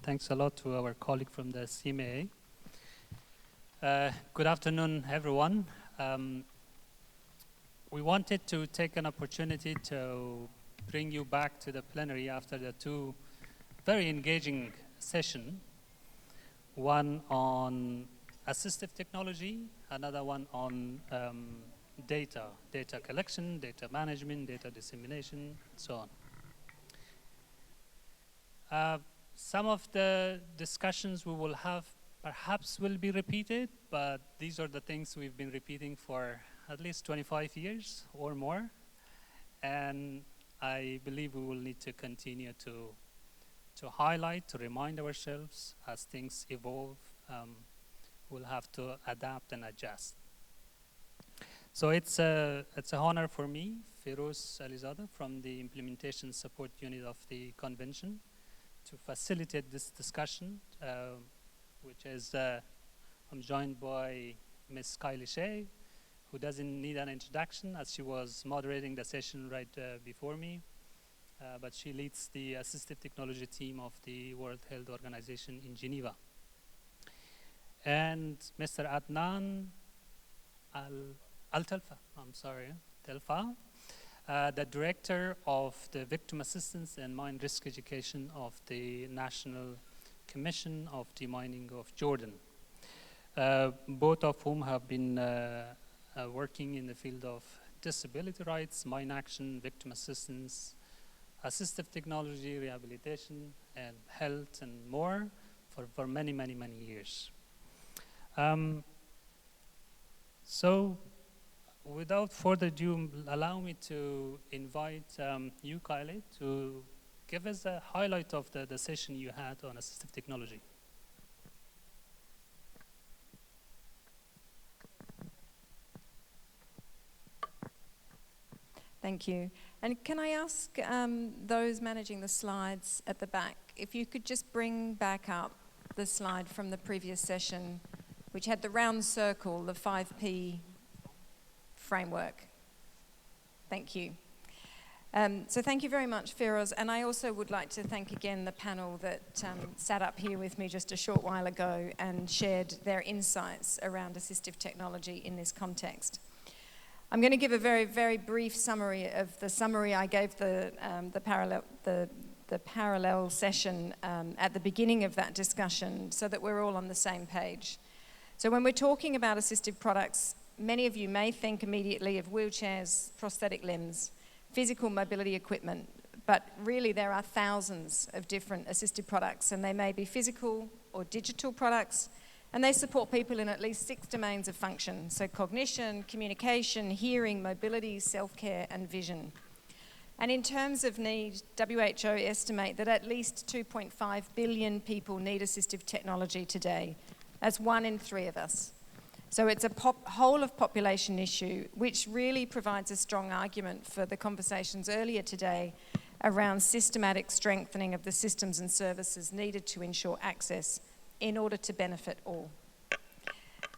thanks a lot to our colleague from the CMA. Good afternoon, everyone. We wanted to take an opportunity to bring you back to the plenary after the two very engaging sessions, one on assistive technology, another one on data collection, data management, data dissemination, and so on. Some of the discussions we will have perhaps will be repeated, but these are the things we've been repeating for at least 25 years or more. And I believe we will need to continue to highlight, to remind ourselves as things evolve. We'll have to adapt and adjust. So it's an honor for me, Firoz Alizada, from the Implementation Support Unit of the Convention, to facilitate this discussion, which is, I'm joined by Ms. Kylie Shae, who doesn't need an introduction as she was moderating the session right before me, but she leads the assistive technology team of the World Health Organization in Geneva. And Mr. Adnan Telfah, the Director of the Victim Assistance and Mine Risk Education of the National Commission of Demining of Jordan, both of whom have been working in the field of disability rights, mine action, victim assistance, assistive technology, rehabilitation, and health, and more for many, many, many years. So without further ado, allow me to invite you, Kylie, to give us a highlight of the session you had on assistive technology. Thank you. And can I ask those managing the slides at the back, if you could just bring back up the slide from the previous session, which had the round circle, the 5P framework. Thank you. So thank you very much, Firoz. And I also would like to thank again the panel that sat up here with me just a short while ago and shared their insights around assistive technology in this context. I'm going to give a very, very brief summary of the summary I gave the parallel session at the beginning of that discussion so that we're all on the same page. So when we're talking about assistive products, many of you may think immediately of wheelchairs, prosthetic limbs, physical mobility equipment, but really there are thousands of different assistive products, and they may be physical or digital products, and they support people in at least 6 domains of function, so cognition, communication, hearing, mobility, self-care, and vision. And in terms of need, WHO estimate that at least 2.5 billion people need assistive technology today. That's 1 in 3 of us. So it's a whole of population issue, which really provides a strong argument for the conversations earlier today around systematic strengthening of the systems and services needed to ensure access in order to benefit all.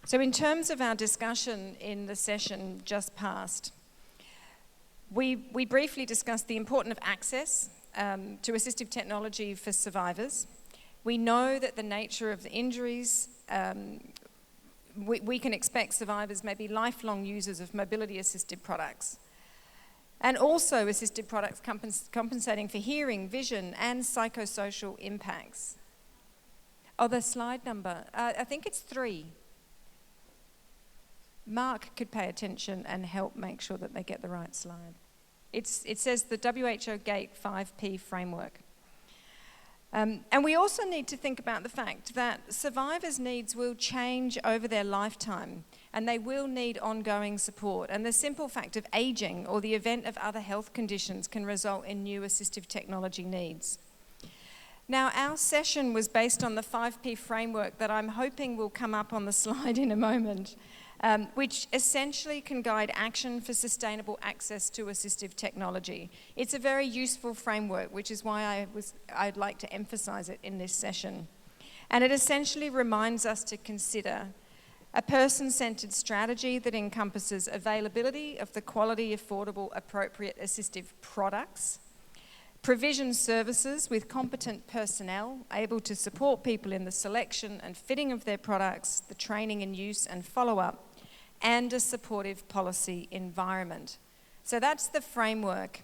So in terms of our discussion in the session just past, we briefly discussed the importance of access to assistive technology for survivors. We know that the nature of the injuries, we can expect survivors may be lifelong users of mobility-assisted products. And also assisted products compensating for hearing, vision, and psychosocial impacts. Oh, the slide number, I think it's 3. Mark could pay attention and help make sure that they get the right slide. It says the WHO GATE 5P framework. And we also need to think about the fact that survivors' needs will change over their lifetime, and they will need ongoing support. And the simple fact of aging or the event of other health conditions can result in new assistive technology needs. Now, our session was based on the 5P framework that I'm hoping will come up on the slide in a moment, which essentially can guide action for sustainable access to assistive technology. It's a very useful framework, which is why I'd like to emphasize it in this session. And it essentially reminds us to consider a person-centered strategy that encompasses availability of the quality, affordable, appropriate assistive products, provision services with competent personnel able to support people in the selection and fitting of their products, the training and use and follow-up, and a supportive policy environment. So that's the framework.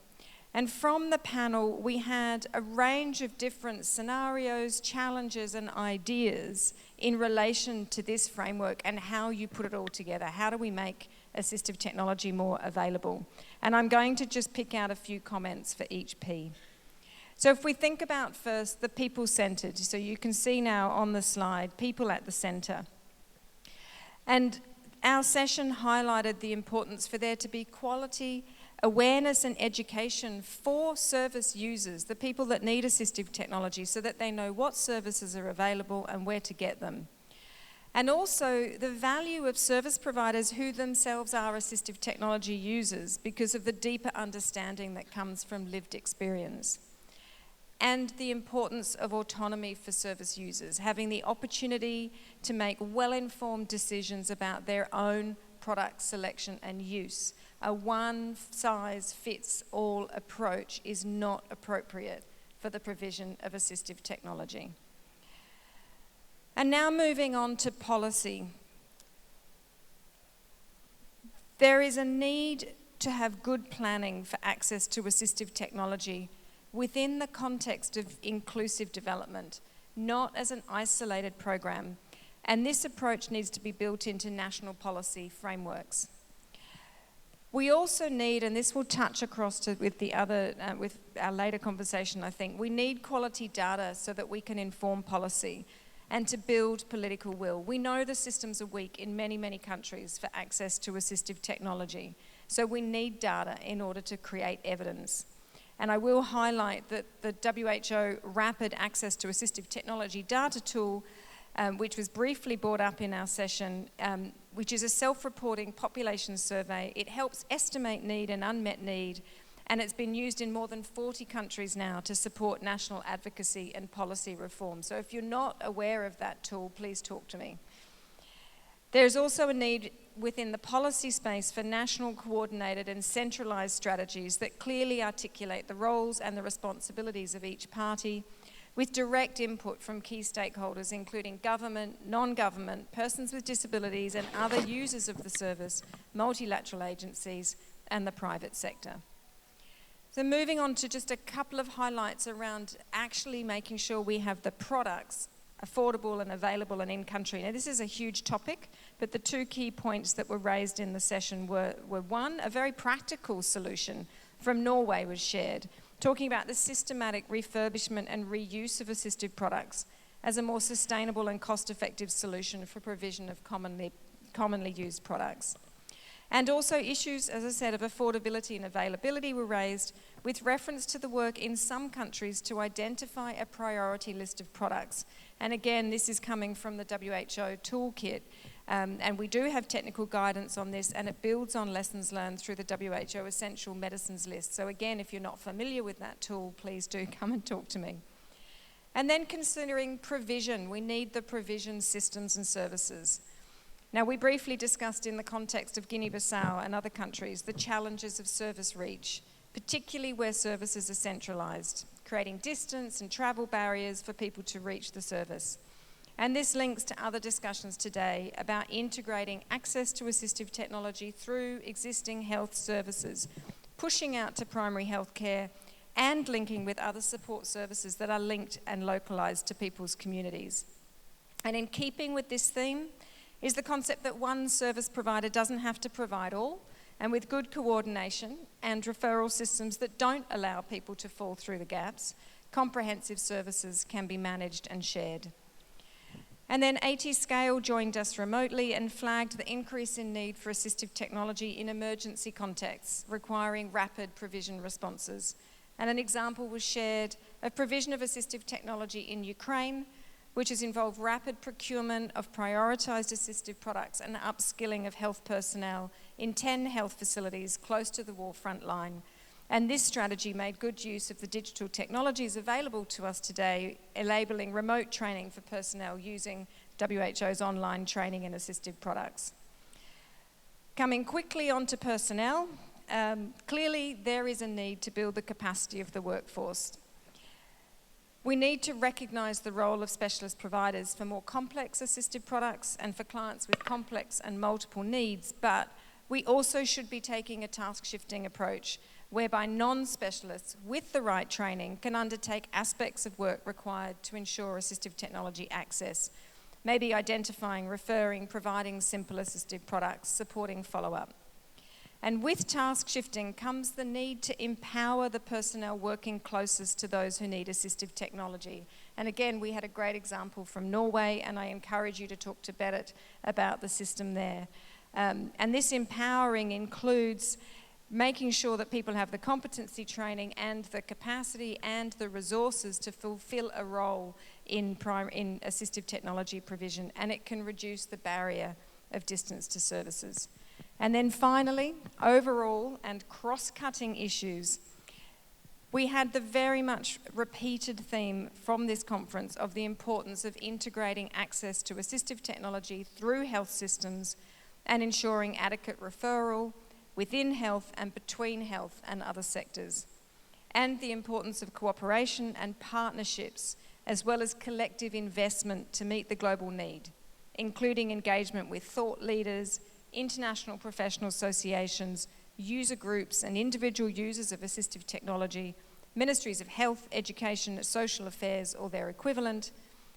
And from the panel, we had a range of different scenarios, challenges, and ideas in relation to this framework and how you put it all together. How do we make assistive technology more available? And I'm going to just pick out a few comments for each P. So if we think about first the people-centered, so you can see now on the slide, people at the center. And our session highlighted the importance for there to be quality, awareness and education for service users, the people that need assistive technology, so that they know what services are available and where to get them. And also the value of service providers who themselves are assistive technology users because of the deeper understanding that comes from lived experience. And the importance of autonomy for service users, having the opportunity to make well-informed decisions about their own product selection and use. A one-size-fits-all approach is not appropriate for the provision of assistive technology. And now moving on to policy. There is a need to have good planning for access to assistive technology within the context of inclusive development, not as an isolated program. And this approach needs to be built into national policy frameworks. We also need, and this will touch across to with our later conversation, I think, we need quality data so that we can inform policy and to build political will. We know the systems are weak in many, many countries for access to assistive technology. So we need data in order to create evidence. And I will highlight that the WHO Rapid Access to Assistive Technology Data Tool, which was briefly brought up in our session, which is a self-reporting population survey. It helps estimate need and unmet need, and it's been used in more than 40 countries now to support national advocacy and policy reform. So if you're not aware of that tool, please talk to me. There's also a need within the policy space for national coordinated and centralised strategies that clearly articulate the roles and the responsibilities of each party, with direct input from key stakeholders, including government, non-government, persons with disabilities and other users of the service, multilateral agencies, and the private sector. So moving on to just a couple of highlights around actually making sure we have the products affordable and available and in country. Now this is a huge topic, but the two key points that were raised in the session were one, a very practical solution from Norway was shared, talking about the systematic refurbishment and reuse of assistive products as a more sustainable and cost-effective solution for provision of commonly used products. And also issues, as I said, of affordability and availability were raised with reference to the work in some countries to identify a priority list of products. And again, this is coming from the WHO toolkit. And we do have technical guidance on this, and it builds on lessons learned through the WHO Essential Medicines List. So again, if you're not familiar with that tool, please do come and talk to me. And then considering provision, we need the provision systems and services. Now, we briefly discussed in the context of Guinea-Bissau and other countries the challenges of service reach, particularly where services are centralised, creating distance and travel barriers for people to reach the service. And this links to other discussions today about integrating access to assistive technology through existing health services, pushing out to primary health care, and linking with other support services that are linked and localised to people's communities. And in keeping with this theme is the concept that one service provider doesn't have to provide all, and with good coordination and referral systems that don't allow people to fall through the gaps, comprehensive services can be managed and shared. And then AT Scale joined us remotely and flagged the increase in need for assistive technology in emergency contexts, requiring rapid provision responses. And an example was shared of provision of assistive technology in Ukraine, which has involved rapid procurement of prioritised assistive products and upskilling of health personnel in 10 health facilities close to the war front line. And this strategy made good use of the digital technologies available to us today, enabling remote training for personnel using WHO's online training in assistive products. Coming quickly onto personnel, clearly there is a need to build the capacity of the workforce. We need to recognise the role of specialist providers for more complex assistive products and for clients with complex and multiple needs, but we also should be taking a task-shifting approach whereby non-specialists with the right training can undertake aspects of work required to ensure assistive technology access, maybe identifying, referring, providing simple assistive products, supporting follow-up. And with task shifting comes the need to empower the personnel working closest to those who need assistive technology. And again, we had a great example from Norway, and I encourage you to talk to Berit about the system there. And this empowering includes making sure that people have the competency training and the capacity and the resources to fulfill a role in assistive technology provision, and it can reduce the barrier of distance to services. And then finally, overall and cross-cutting issues, we had the very much repeated theme from this conference of the importance of integrating access to assistive technology through health systems and ensuring adequate referral within health and between health and other sectors, and the importance of cooperation and partnerships, as well as collective investment to meet the global need, including engagement with thought leaders, international professional associations, user groups and individual users of assistive technology, ministries of health, education, social affairs or their equivalent,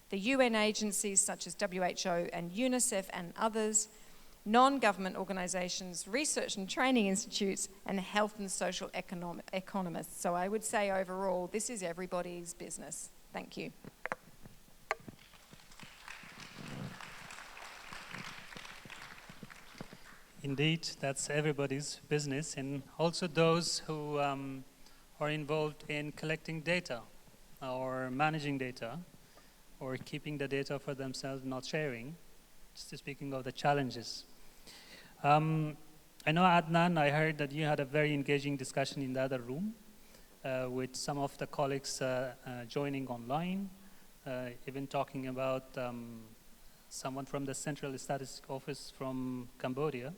the UN agencies such as WHO and UNICEF and others, non-government organisations, research and training institutes, and health and social economists. So I would say overall, this is everybody's business. Thank you. Indeed, that's everybody's business, and also those who are involved in collecting data or managing data or keeping the data for themselves, not sharing, just speaking of the challenges. I know, Adnan, I heard that you had a very engaging discussion in the other room with some of the colleagues joining online, even talking about someone from the Central Statistics Office from Cambodia.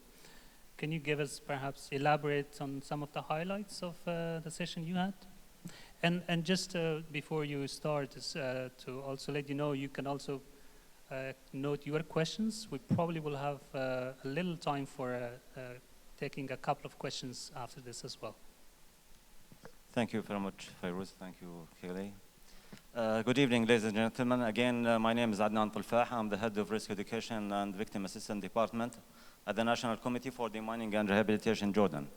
Can you give us, perhaps, elaborate on some of the highlights of the session you had? And just before you start, to also let you know, you can also note your questions. We probably will have a little time for taking a couple of questions after this as well. Thank you very much, Firoz. Thank you, Kylie. Good evening, ladies and gentlemen. Again, my name is Adnan Telfah. I'm the head of Risk Education and Victim Assistance Department at the National Committee for Demining and Rehabilitation, Jordan.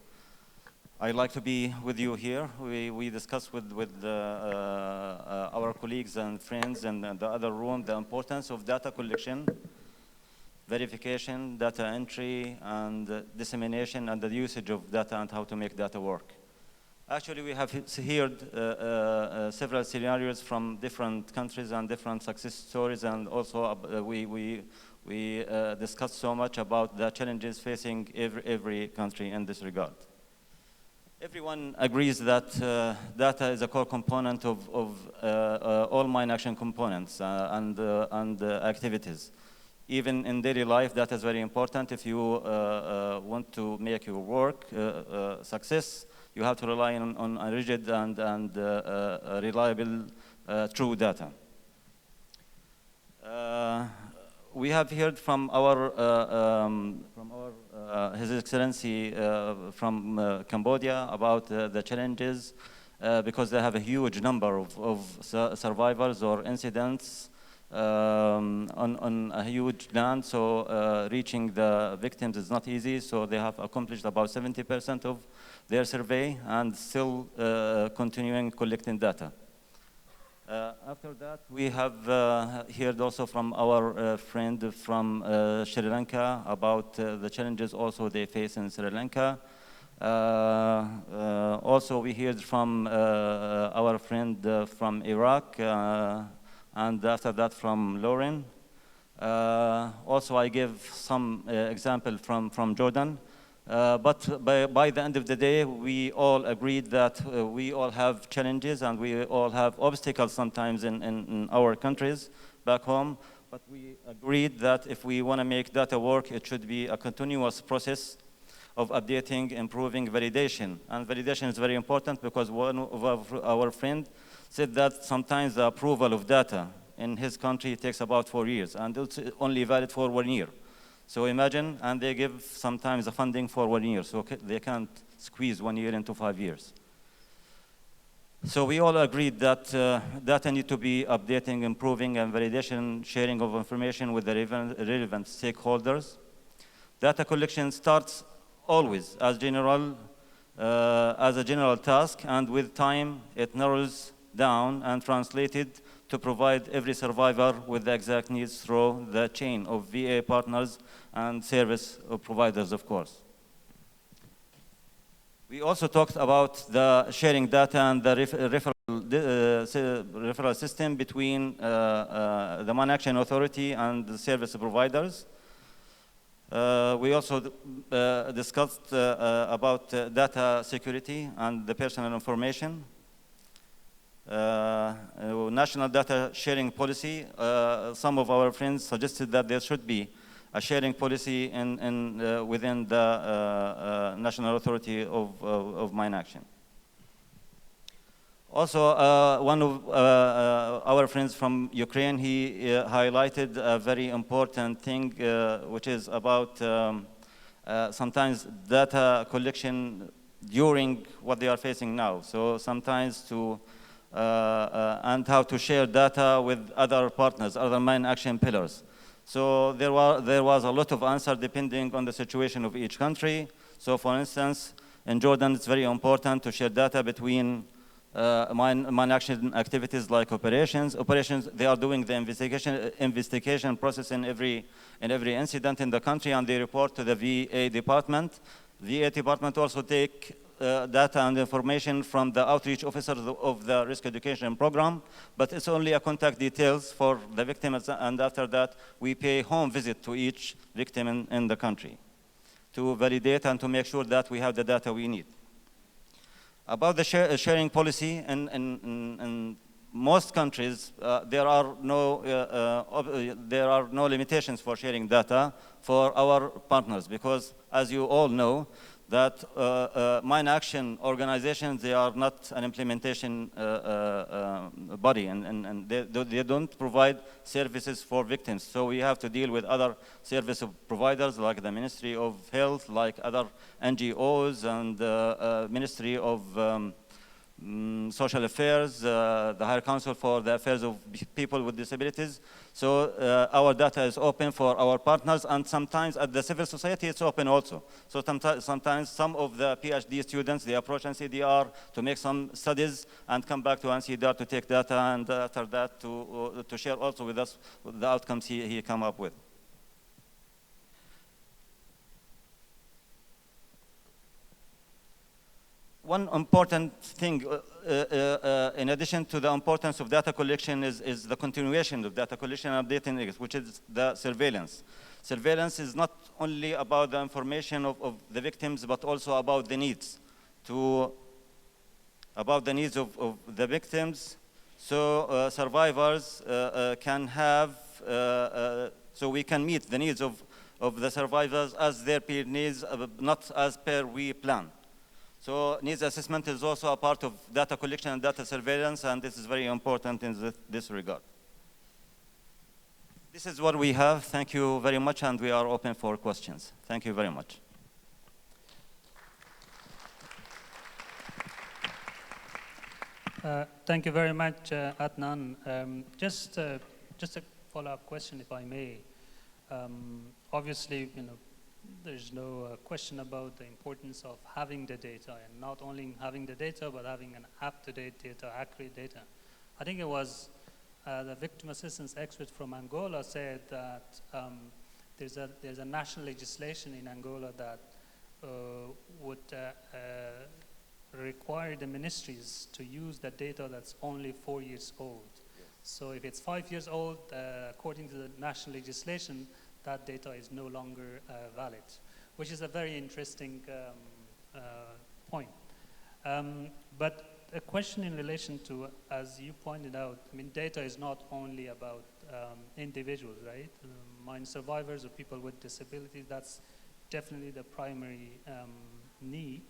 I'd like to be with you here. We discussed with our colleagues and friends in the other room the importance of data collection, verification, data entry, and dissemination, and the usage of data and how to make data work. Actually, we have heard several scenarios from different countries and different success stories, and also we discussed so much about the challenges facing every country in this regard. Everyone agrees that data is a core component of all mine action components and activities. Even in daily life, data is very important. If you want to make your work success, you have to rely on a rigid and reliable, true data. We have heard from His Excellency from Cambodia about the challenges because they have a huge number of survivors or incidents on a huge land, so reaching the victims is not easy. So they have accomplished about 70% of their survey and still continuing collecting data. After that, we have heard also from our friend from Sri Lanka about the challenges also they face in Sri Lanka. Also, we heard from our friend from Iraq, and after that from Lauren. Also, I give some example from Jordan. But by the end of the day, we all agreed that we all have challenges and we all have obstacles sometimes in our countries back home. But we agreed that if we want to make data work, it should be a continuous process of updating, improving validation. And validation is very important because one of our friends said that sometimes the approval of data in his country takes about 4 years, and it's only valid for 1 year. So imagine, and they give sometimes the funding for 1 year, so they can't squeeze 1 year into 5 years. So we all agreed that data need to be updating, improving, and validation, sharing of information with the relevant stakeholders. Data collection starts always as a general task, and with time it narrows down and translated to provide every survivor with the exact needs through the chain of VA partners and service providers, of course. We also talked about the sharing data and the referral system between the Mine Action Authority and the service providers. We also discussed about data security and the personal information. National data sharing policy. Some of our friends suggested that there should be a sharing policy within the National Authority of Mine Action. Also, one of our friends from Ukraine, he highlighted a very important thing, which is about sometimes data collection during what they are facing now. So sometimes and how to share data with other partners, other mine action pillars. So there was a lot of answer depending on the situation of each country. So for instance, in Jordan, it's very important to share data between mine action activities like operations. Operations, they are doing the investigation process in every incident in the country, and they report to the VA department. VA department also take data and information from the outreach officers of the risk education program, but it's only a contact details for the victims, and after that, we pay home visit to each victim in the country to validate and to make sure that we have the data we need. About the sharing policy, in most countries, there are no limitations for sharing data for our partners, because as you all know, that mine action organizations, they are not an implementation body, and they don't provide services for victims. So we have to deal with other service providers like the Ministry of Health, like other NGOs, and Ministry of Social Affairs, the Higher Council for the Affairs of People with Disabilities. So our data is open for our partners, and sometimes at the civil society it's open also. So sometimes some of the PhD students, they approach NCDR to make some studies and come back to NCDR to take data, and after that to share also with us the outcomes he come up with. One important thing, in addition to the importance of data collection, is the continuation of data collection and updating, which is the surveillance. Surveillance is not only about the information of the victims, but also about the needs, of the victims, so survivors can have, so we can meet the needs of the survivors as their peer needs, not as per we plan. So needs assessment is also a part of data collection and data surveillance, and this is very important in this regard. This is what we have. Thank you very much, and we are open for questions. Thank you very much. Thank you very much, Adnan. Just a follow-up question, if I may. Obviously, there's no question about the importance of having the data, and not only having the data, but having an up-to-date data, accurate data. I think it was the victim assistance expert from Angola said that there's a national legislation in Angola that would require the ministries to use the data that's only 4 years old. Yes. So if it's 5 years old, according to the national legislation, that data is no longer valid, which is a very interesting point. But a question in relation to, as you pointed out, I mean, data is not only about individuals, right? Mine survivors or people with disabilities, that's definitely the primary need.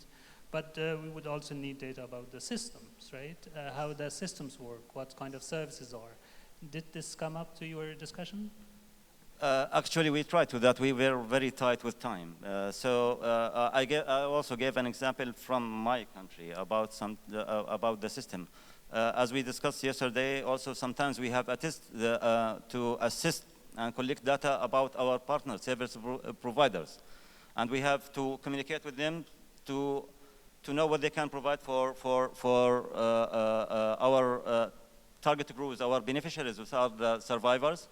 But we would also need data about the systems, right? How the systems work, what kind of services are. Did this come up to your discussion? Actually, we tried to that. We were very tight with time. I also gave an example from my country about about the system. As we discussed yesterday, also sometimes we have to assist and collect data about our partner service providers, and we have to communicate with them to know what they can provide for our target groups, our beneficiaries, which are the survivors.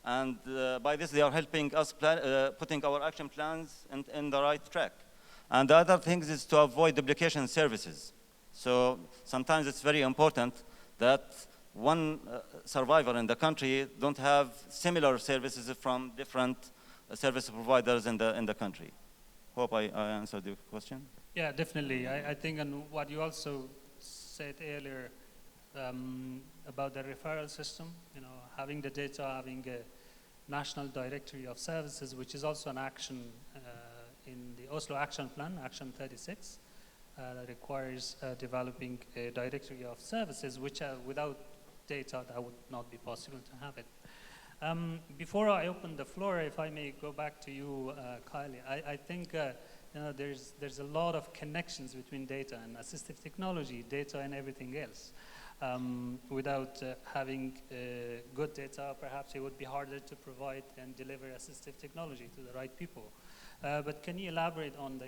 And by this, they are helping us putting our action plans in the right track. And the other thing is to avoid duplication services. So sometimes it's very important that one survivor in the country don't have similar services from different service providers in the country. Hope I answered your question. Yeah, definitely. I think, and what you also said earlier about the referral system, having the data, having a national directory of services, which is also an action in the Oslo Action Plan, Action 36, that requires developing a directory of services, which without data, that would not be possible to have it. Before I open the floor, if I may go back to you, Kylie, I think there's a lot of connections between data and assistive technology, data and everything else. Without having good data, perhaps it would be harder to provide and deliver assistive technology to the right people. But can you elaborate on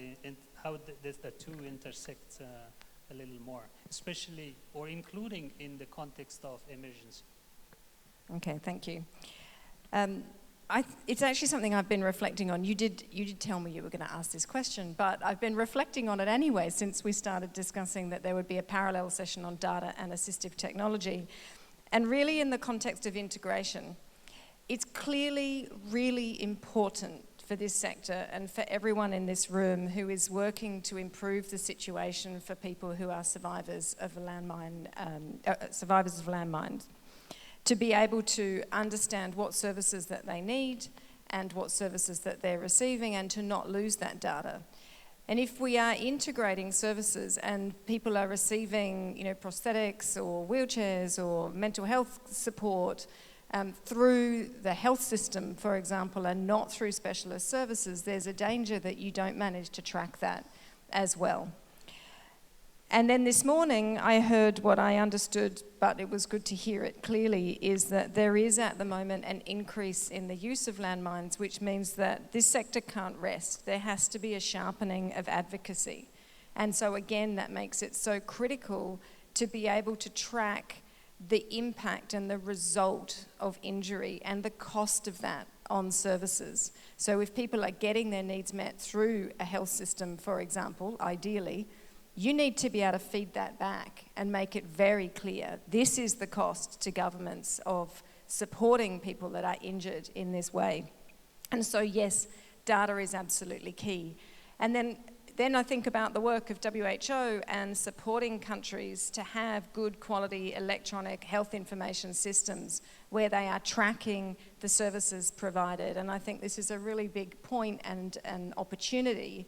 how the two intersect a little more, especially or including in the context of emergency? Okay, thank you. It's actually something I've been reflecting on. You did tell me you were going to ask this question, but I've been reflecting on it anyway since we started discussing that there would be a parallel session on data and assistive technology. And really in the context of integration, it's clearly really important for this sector and for everyone in this room who is working to improve the situation for people who are survivors of landmines, to be able to understand what services that they need and what services that they're receiving and to not lose that data. And if we are integrating services and people are receiving, prosthetics or wheelchairs or mental health support through the health system, for example, and not through specialist services, there's a danger that you don't manage to track that as well. And then this morning, I heard what I understood, but it was good to hear it clearly, is that there is at the moment an increase in the use of landmines, which means that this sector can't rest. There has to be a sharpening of advocacy. And so again, that makes it so critical to be able to track the impact and the result of injury and the cost of that on services. So if people are getting their needs met through a health system, for example, ideally, you need to be able to feed that back and make it very clear. This is the cost to governments of supporting people that are injured in this way. And so, yes, data is absolutely key. And then I think about the work of WHO and supporting countries to have good quality electronic health information systems where they are tracking the services provided. And I think this is a really big point and an opportunity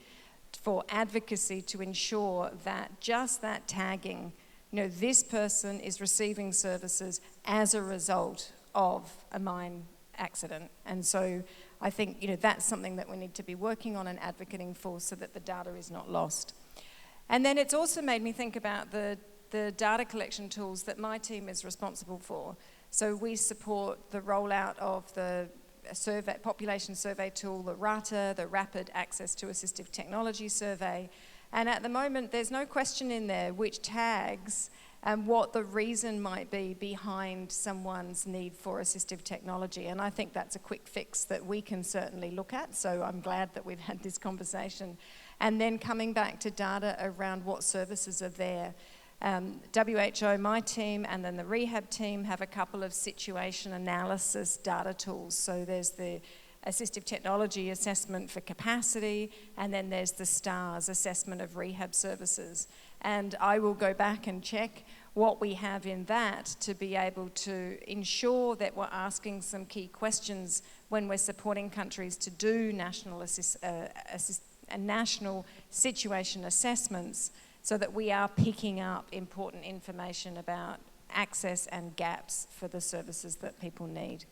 for advocacy to ensure that just that tagging, this person is receiving services as a result of a mine accident. And so I think, that's something that we need to be working on and advocating for so that the data is not lost. And then it's also made me think about the data collection tools that my team is responsible for. So we support the rollout of the population survey tool, the RATA, the Rapid Access to Assistive Technology Survey. And at the moment, there's no question in there which tags and what the reason might be behind someone's need for assistive technology. And I think that's a quick fix that we can certainly look at. So I'm glad that we've had this conversation. And then coming back to data around what services are there. WHO, my team, and then the rehab team have a couple of situation analysis data tools. So there's the assistive technology assessment for capacity, and then there's the STARS assessment of rehab services. And I will go back and check what we have in that to be able to ensure that we're asking some key questions when we're supporting countries to do national national situation assessments, so that we are picking up important information about access and gaps for the services that people need.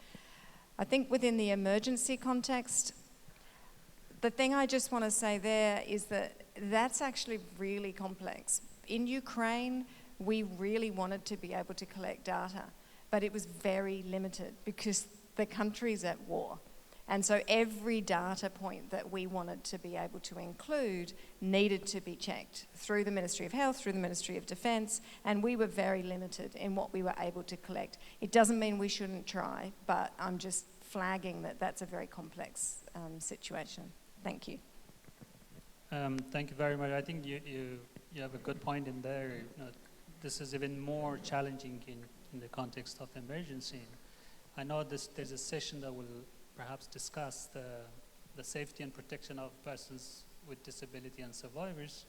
I think within the emergency context, the thing I just want to say there is that that's actually really complex. In Ukraine, we really wanted to be able to collect data, but it was very limited because the country's at war. And so every data point that we wanted to be able to include needed to be checked through the Ministry of Health, through the Ministry of Defence, and we were very limited in what we were able to collect. It doesn't mean we shouldn't try, but I'm just flagging that that's a very complex situation. Thank you. Thank you very much. I think you have a good point in there. This is even more challenging in the context of emergency. I know there's a session that will perhaps discuss the safety and protection of persons with disability and survivors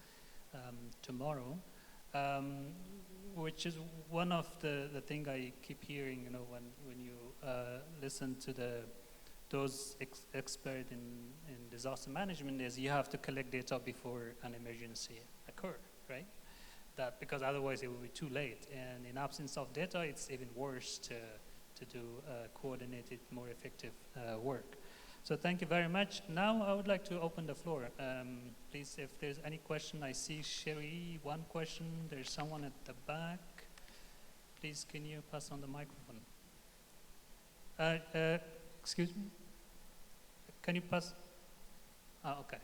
tomorrow, which is one of the thing I keep hearing, when you listen to those experts in disaster management, is you have to collect data before an emergency occurs, right? That because otherwise it will be too late, and in absence of data, it's even worse to do coordinated, more effective work. So thank you very much. Now I would like to open the floor. Please, if there's any question, I see Shae, one question. There's someone at the back. Please, can you pass on the microphone? Excuse me? Can you pass? Okay.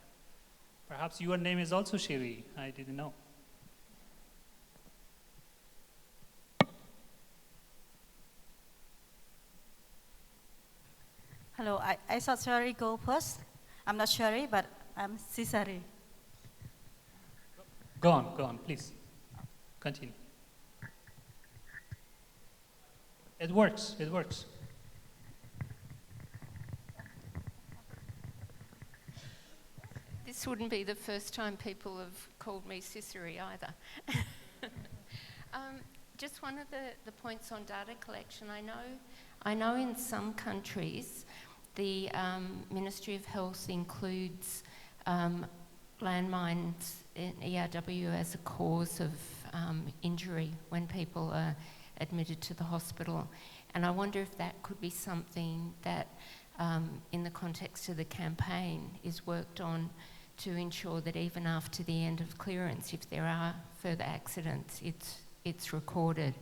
Perhaps your name is also Shae. I didn't know. Hello, I thought Shae go first. I'm not Shae, but I'm Cesare. Go on, please. Continue. It works. This wouldn't be the first time people have called me Cicely either. Just one of the points on data collection. I know in some countries the Ministry of Health includes landmines in ERW as a cause of injury when people are admitted to the hospital. And I wonder if that could be something that in the context of the campaign is worked on to ensure that even after the end of clearance, if there are further accidents, it's recorded.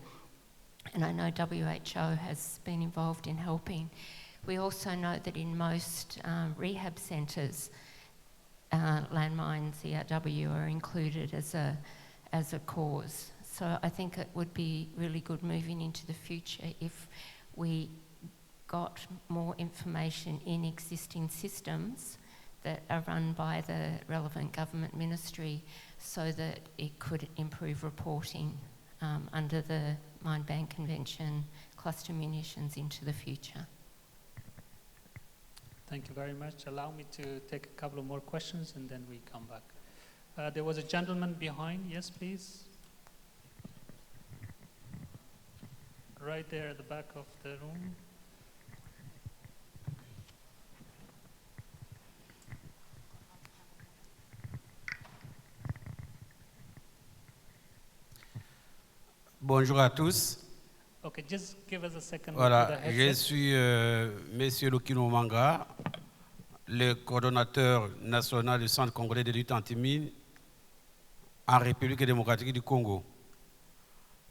And I know WHO has been involved in helping. We also know that in most rehab centres, landmines, ERW, are included as a cause. So I think it would be really good moving into the future if we got more information in existing systems that are run by the relevant government ministry, so that it could improve reporting under the Mine Ban Convention, cluster munitions into the future. Thank you very much. Allow me to take a couple of more questions and then we come back. There was a gentleman behind. Yes, please. Right there at the back of the room. Bonjour à tous. Okay, just give us a second. Voilà, je suis Monsieur Lokino Manga, le coordonnateur national du Centre congolais de lutte anti-mine en République démocratique du Congo.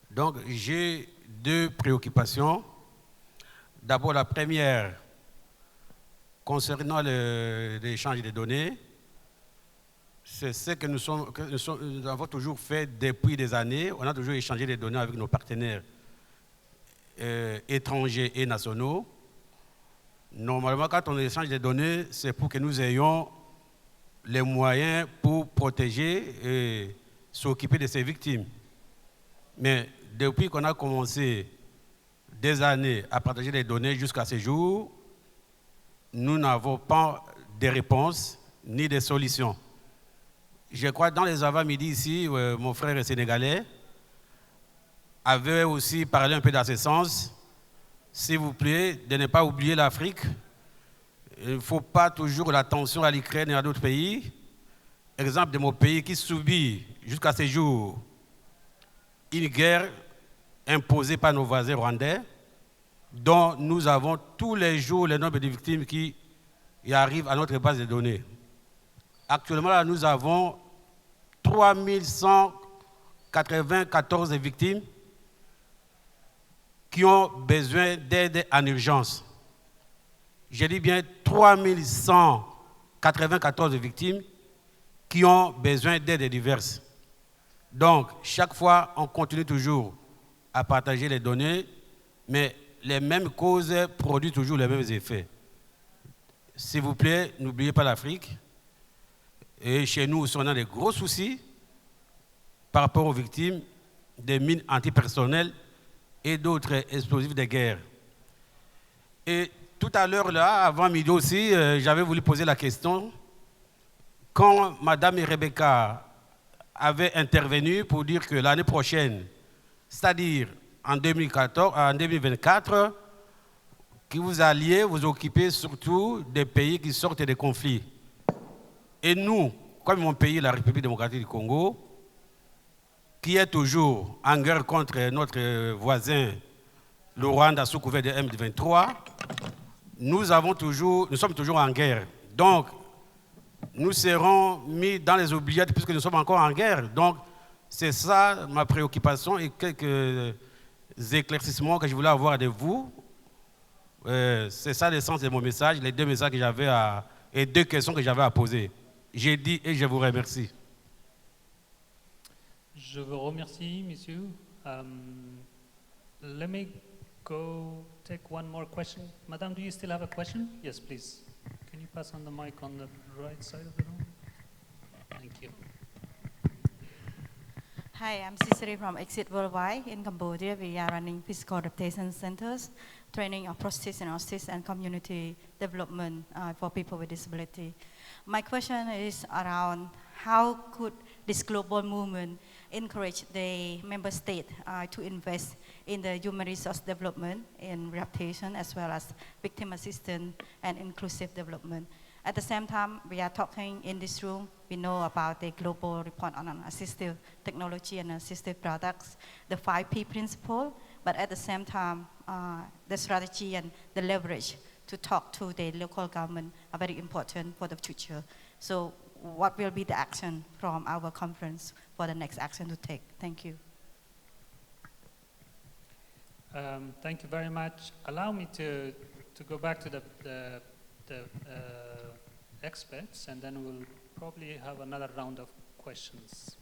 Donc, j'ai deux préoccupations. D'abord, la première, concernant l'échange de données, c'est ce que nous avons toujours fait depuis des années. On a toujours échangé des données avec nos partenaires étrangers et nationaux. Normalement, quand on échange des données, c'est pour que nous ayons les moyens pour protéger et s'occuper de ces victimes. Mais depuis qu'on a commencé des années à partager des données jusqu'à ce jour, nous n'avons pas de réponses ni de solutions. Je crois que dans les avant-midi ici, mon frère est sénégalais. avait aussi parlé un peu dans ce sens. S'il vous plaît, de ne pas oublier l'Afrique. Il ne faut pas toujours l'attention à l'Ukraine et à d'autres pays. Exemple de mon pays qui subit jusqu'à ce jour une guerre imposée par nos voisins rwandais, dont nous avons tous les jours le nombre de victimes qui arrivent à notre base de données. Actuellement, là, nous avons 3194 victimes qui ont besoin d'aide en urgence. Je dis bien 3194 victimes qui ont besoin d'aide diverses. Donc, chaque fois, on continue toujours à partager les données, mais les mêmes causes produisent toujours les mêmes effets. S'il vous plaît, n'oubliez pas l'Afrique. Et chez nous aussi, on a des gros soucis par rapport aux victimes des mines antipersonnelles et d'autres explosifs de guerre. Et tout à l'heure, là, avant midi aussi, j'avais voulu poser la question. Quand Madame Rebecca avait intervenu pour dire que l'année prochaine, c'est-à-dire en 2024, que vous alliez vous occuper surtout des pays qui sortent des conflits. Et nous, comme mon pays, la République démocratique du Congo, qui est toujours en guerre contre notre voisin, le Rwanda, sous couvert de M23, nous sommes toujours en guerre. Donc, nous serons mis dans les oubliettes puisque nous sommes encore en guerre. Donc, c'est ça ma préoccupation et quelques éclaircissements que je voulais avoir de vous. C'est ça le sens de mon message, les deux messages que j'avais et deux questions que j'avais à poser. J'ai dit et je vous remercie. Je vous remercie, monsieur. Let me go take one more question. Madame, do you still have a question? Yes, please. Can you pass on the mic on the right side of the room? Thank you. Hi, I'm Cicely from Exit Worldwide. In Cambodia, we are running physical adaptation centers, training of prosthetists and orthotists and community development for people with disability. My question is around how could this global movement encourage the member state to invest in the human resource development in rehabilitation as well as victim assistance and inclusive development. At the same time, we are talking in this room, we know about the global report on assistive technology and assistive products, the 5P principle, but at the same time, the strategy and the leverage to talk to the local government are very important for the future. So what will be the action from our conference for the next action to take? Thank you. Thank you very much. Allow me to go back to the experts, and then we'll probably have another round of questions.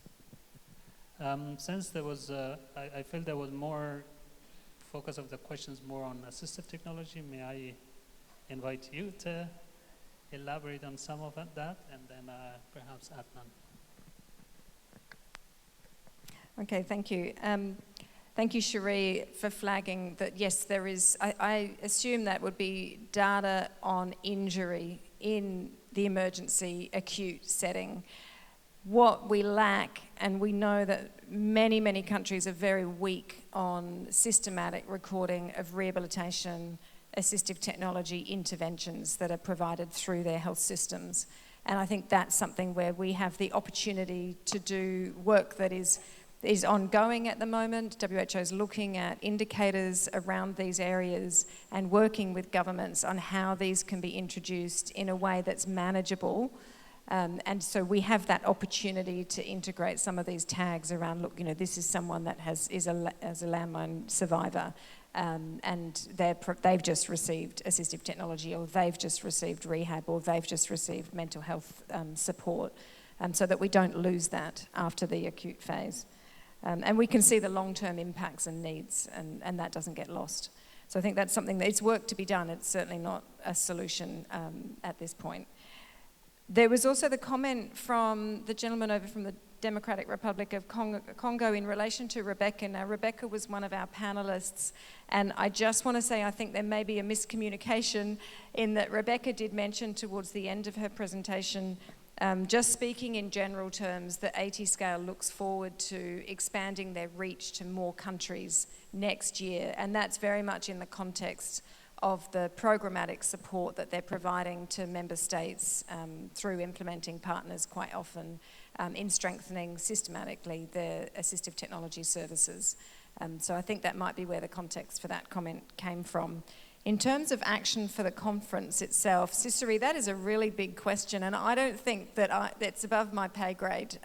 Since there was, I feel there was more focus of the questions more on assistive technology, may I invite you to elaborate on some of that, and then perhaps Adnan. Okay, thank you. Thank you, Shae, for flagging that, yes, there is, I assume that would be data on injury in the emergency acute setting. What we lack, and we know that many, many countries are very weak on systematic recording of rehabilitation, assistive technology interventions that are provided through their health systems. And I think that's something where we have the opportunity to do work that is ongoing at the moment. WHO is looking at indicators around these areas and working with governments on how these can be introduced in a way that's manageable. And so we have that opportunity to integrate some of these tags around, look, you know, this is someone that is a landmine survivor, and they've just received assistive technology, or they've just received rehab, or they've just received mental health support, so that we don't lose that after the acute phase. And we can see the long-term impacts and needs, and that doesn't get lost. So I think that's something that it's work to be done. It's certainly not a solution at this point. There was also the comment from the gentleman over from the Democratic Republic of Congo in relation to Rebecca. Now, Rebecca was one of our panelists, and I just want to say I think there may be a miscommunication in that Rebecca did mention towards the end of her presentation Just speaking in general terms, the AT-Scale looks forward to expanding their reach to more countries next year, and that's very much in the context of the programmatic support that they're providing to member states through implementing partners quite often in strengthening systematically their assistive technology services. So I think that might be where the context for that comment came from. In terms of action for the conference itself, Cicely, that is a really big question, and I don't think that it's above my pay grade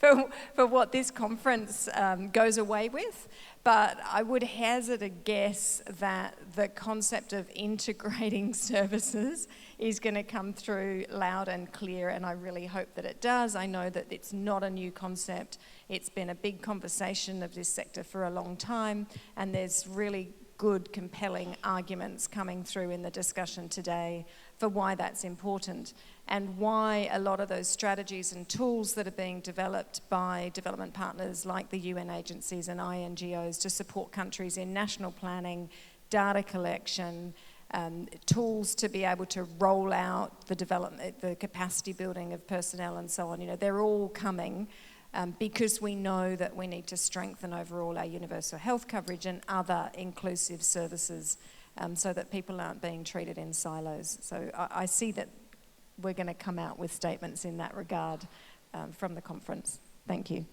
for what this conference goes away with. But I would hazard a guess that the concept of integrating services is going to come through loud and clear, and I really hope that it does. I know that it's not a new concept. It's been a big conversation of this sector for a long time, and there's really good, compelling arguments coming through in the discussion today for why that's important and why a lot of those strategies and tools that are being developed by development partners like the UN agencies and INGOs to support countries in national planning, data collection, tools to be able to roll out the development, the capacity building of personnel and so on, you know, they're all coming because we know that we need to strengthen overall our universal health coverage and other inclusive services so that people aren't being treated in silos. So I see that we're going to come out with statements in that regard from the conference. Thank you.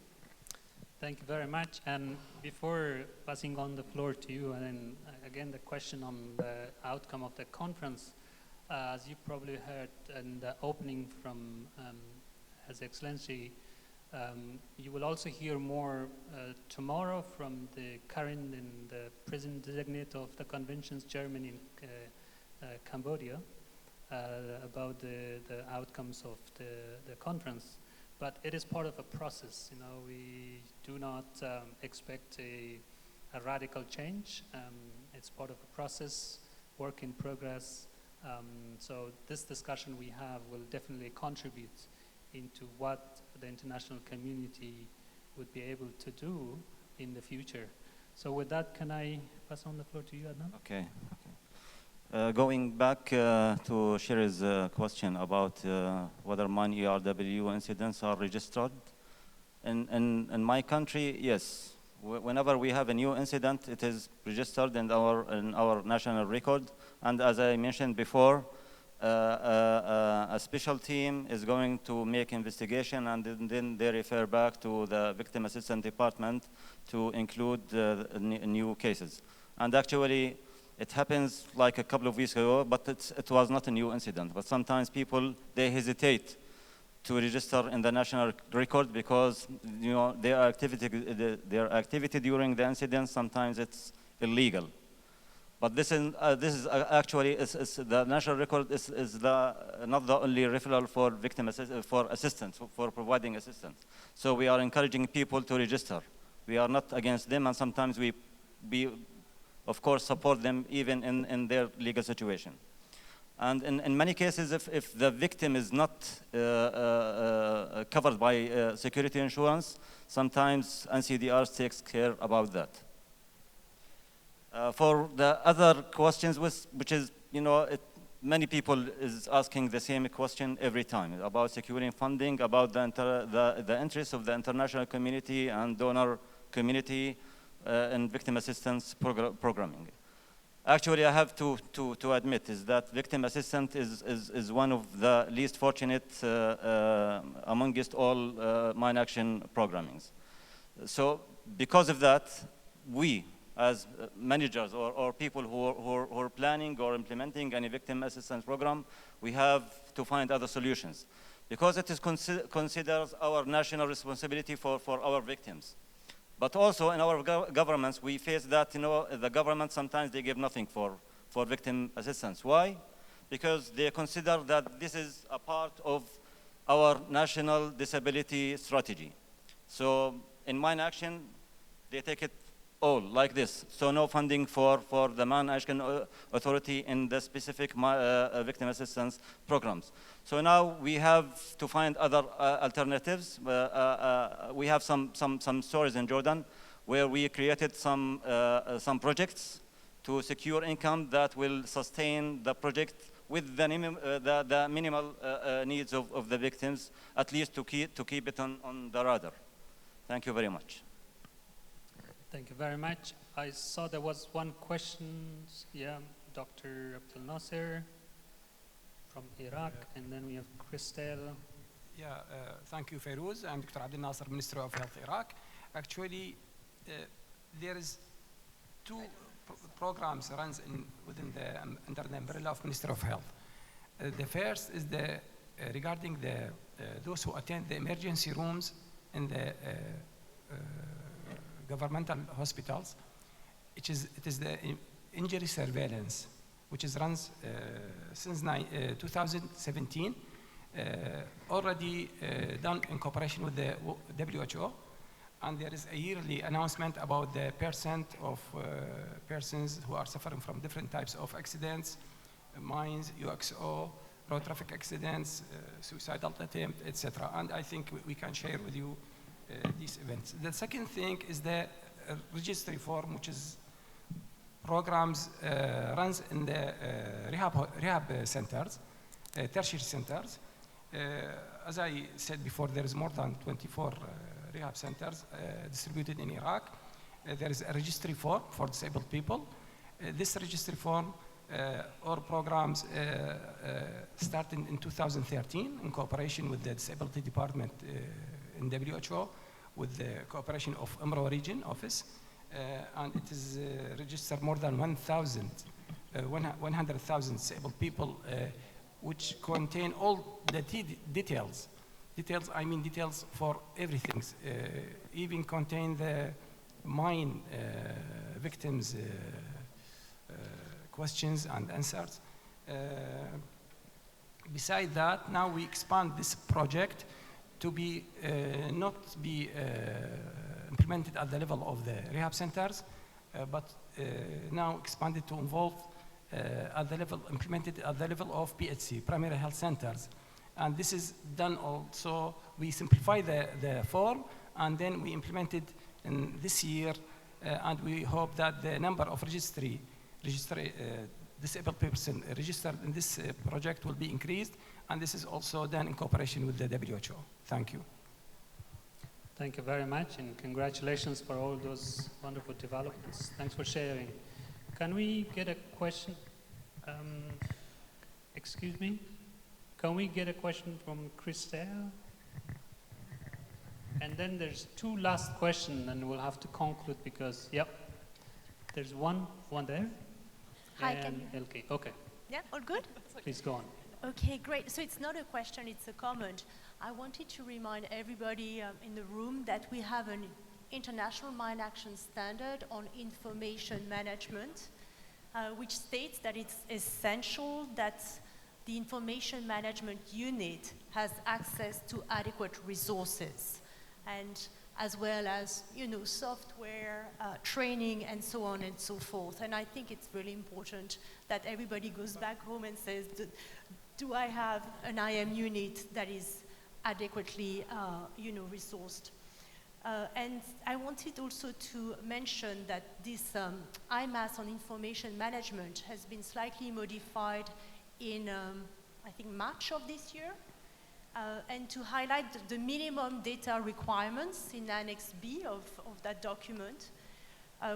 Thank you very much. And before passing on the floor to you, and then again the question on the outcome of the conference, as you probably heard in the opening from His Excellency, you will also hear more tomorrow from the current and the present designate of the convention's chairman in Cambodia about the outcomes of the conference. But it is part of a process. You know, we do not expect a radical change. It's part of a process, work in progress. So this discussion we have will definitely contribute into what the international community would be able to do in the future. So with that, can I pass on the floor to you, Adnan? Okay. Going back to Shae's question about whether mine ERW incidents are registered. In my country, yes. Whenever we have a new incident, it is registered in our national record. And as I mentioned before, a special team is going to make investigation, and then they refer back to the Victim Assistance Department to include new cases. And actually, it happens like a couple of weeks ago, but it was not a new incident. But sometimes people, they hesitate to register in the national record because, you know, their activity during the incident, sometimes it's illegal. But this is actually the national record is not the only referral for victim assistance, for providing assistance. So we are encouraging people to register. We are not against them, and sometimes we of course support them even in their legal situation. And in many cases, if the victim is not covered by security insurance, sometimes NCDR takes care about that. For the other questions, which is, you know, many people is asking the same question every time about securing funding, about the interests of the international community and donor community in victim assistance programming. Actually, I have to admit is that victim assistance is one of the least fortunate amongst all mine action programmings. So because of that, we as managers or people who are planning or implementing any victim assistance program, we have to find other solutions because it is considered our national responsibility for our victims. But also in our governments, we face that, you know, the government sometimes they give nothing for victim assistance. Why? Because they consider that this is a part of our national disability strategy. So in mine action, they take it all like this. So no funding for the Mine Action Authority in the specific victim assistance programs. So now we have to find other alternatives. We have some stories in Jordan where we created some projects to secure income that will sustain the project with the minimal needs of the victims, at least to keep it on the radar. Thank you very much. Thank you very much. I saw there was one question. Yeah, Dr. Abdel Nasser from Iraq, and then we have Christelle. Yeah, thank you, Firoz. I'm Dr. Abdel Nasser, Minister of Health, Iraq. Actually, there is two programs runs under the umbrella of Minister of Health. The first is regarding those who attend the emergency rooms in the governmental hospitals. It is the injury surveillance, which runs since 2017, already done in cooperation with the WHO. And there is a yearly announcement about the percent of persons who are suffering from different types of accidents, mines, UXO, road traffic accidents, suicidal attempt, etc. And I think we can share with you these events. The second thing is the registry form, which is programs runs in the rehab centers, tertiary centers. As I said before, there is more than 24 rehab centers distributed in Iraq. There is a registry form for disabled people. This registry form or programs started in 2013 in cooperation with the Disability Department in WHO, with the cooperation of UMRO Region Office. And it is registered more than 100,000 disabled people, which contain all the details. I mean details for everything. Even contain the mine victims' questions and answers. Besides that, now we expand this project to be not be implemented at the level of the rehab centers, but now expanded to involve implemented at the level of PHC, primary health centers. And this is done also, we simplify the form, and then we implement it in this year, and we hope that the number of disabled person registered in this project will be increased, and this is also done in cooperation with the WHO. Thank you. Thank you very much, and congratulations for all those wonderful developments. Thanks for sharing. Can we get a question? Excuse me? Can we get a question from Christelle? And then there's two last questions, and we'll have to conclude because, yep, there's one there. Hi, and Elke. Okay, Yeah, all good? please go on. Okay, great. So it's not a question, it's a comment. I wanted to remind everybody in the room that we have an international mine action standard on information management, which states that it's essential that the information management unit has access to adequate resources, and as well as, software, training, and so on and so forth. And I think it's really important that everybody goes back home and says, do I have an IM unit that is adequately, resourced? And I wanted also to mention that this IMAS on information management has been slightly modified in, I think, March of this year. And to highlight the minimum data requirements in Annex B of that document,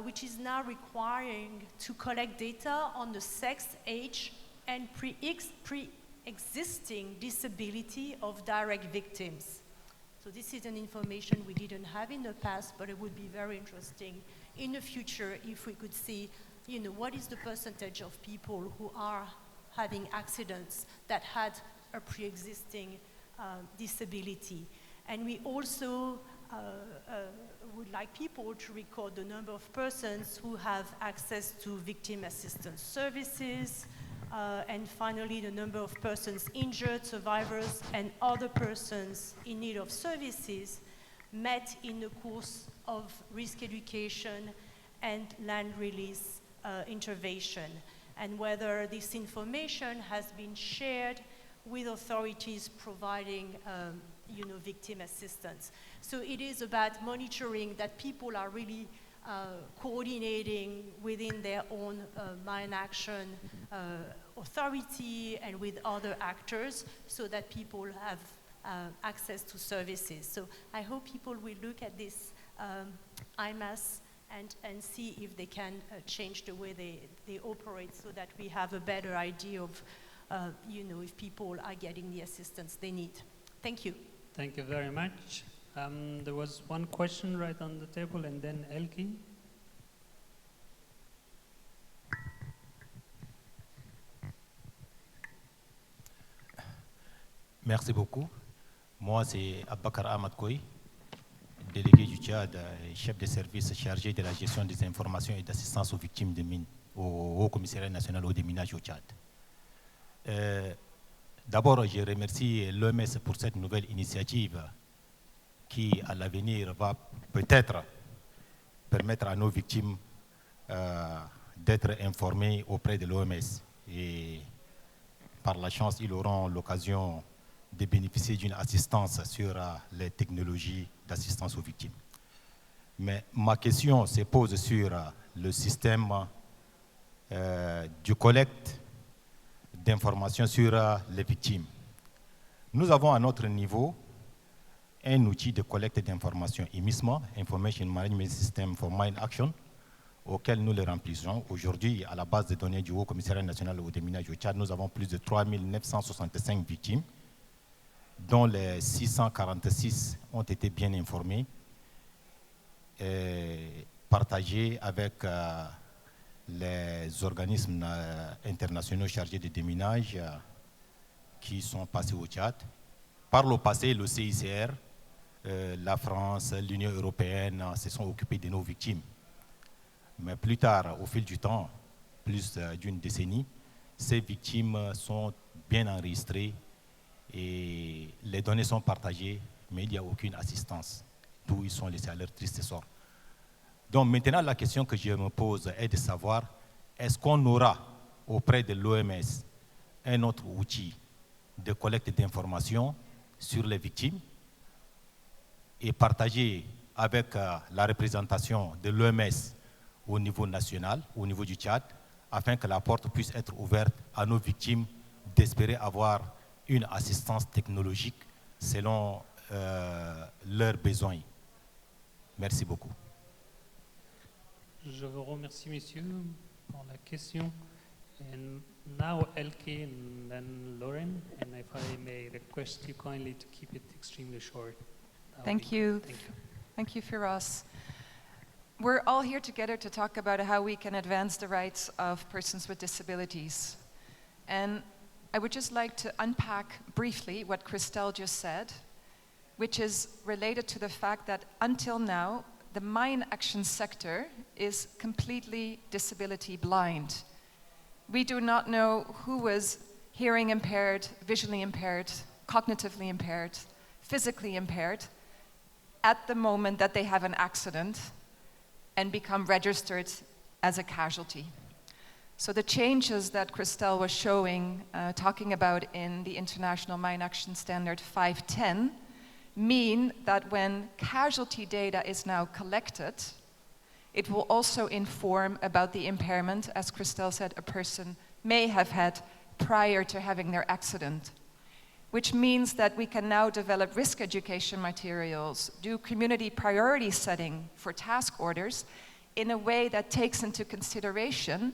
which is now requiring to collect data on the sex, age, and pre-existing disability of direct victims. So this is an information we didn't have in the past, but it would be very interesting in the future if we could see, what is the percentage of people who are having accidents that had a pre-existing disability. And we also would like people to record the number of persons who have access to victim assistance services, and finally the number of persons injured, survivors, and other persons in need of services met in the course of risk education and land release intervention, and whether this information has been shared with authorities providing victim assistance. So it is about monitoring that people are really coordinating within their own mine action authority and with other actors so that people have access to services. So I hope people will look at this IMAS and see if they can change the way they operate so that we have a better idea of if people are getting the assistance they need. Thank you. Thank you very much. There was one question right on the table, and then Elke. Merci beaucoup. Moi, c'est Abakar Ahmad Koy, délégué du Tchad, chef de service chargé de la gestion des informations et d'assistance aux victimes de mines au Haut Commissariat national au déminage au Tchad. D'abord, je remercie l'OMS pour cette nouvelle initiative qui, à l'avenir, va peut-être permettre à nos victimes d'être informées auprès de l'OMS. Et par la chance, ils auront l'occasion de bénéficier d'une assistance sur les technologies d'assistance aux victimes. Mais ma question se pose sur le système du collecte d'informations sur les victimes. Nous avons à notre niveau un outil de collecte d'informations IMISMA, Information Management System for Mine Action, auquel nous le remplissons. Aujourd'hui, à la base de données du Haut Commissariat national au déminage au Tchad, nous avons plus de 3 965 victimes, dont les 646 ont été bien informés, et partagés avec les organismes internationaux chargés de déminage qui sont passés au Tchad. Par le passé, le CICR, la France, l'Union européenne se sont occupés de nos victimes. Mais plus tard, au fil du temps, plus d'une décennie, ces victimes sont bien enregistrées et les données sont partagées, mais il n'y a aucune assistance, d'où ils sont laissés à leur triste sort. Donc maintenant, la question que je me pose est de savoir, est-ce qu'on aura auprès de l'OMS un autre outil de collecte d'informations sur les victimes et partagé avec la représentation de l'OMS au niveau national, au niveau du Tchad, afin que la porte puisse être ouverte à nos victimes d'espérer avoir une assistance technologique selon leurs besoins. Merci beaucoup. Je vous remercie, messieurs, pour la question. And now Elke and then Lauren, and if I may request you kindly to keep it extremely short. Thank you. Thank you. Thank you, Firoz. We're all here together to talk about how we can advance the rights of persons with disabilities. And I would just like to unpack briefly what Christelle just said, which is related to the fact that until now, the mine action sector is completely disability blind. We do not know who was hearing impaired, visually impaired, cognitively impaired, physically impaired at the moment that they have an accident and become registered as a casualty. So the changes that Christelle was showing, talking about in the International Mine Action Standard 510, mean that when casualty data is now collected, it will also inform about the impairment, as Christelle said, a person may have had prior to having their accident, which means that we can now develop risk education materials, do community priority setting for task orders in a way that takes into consideration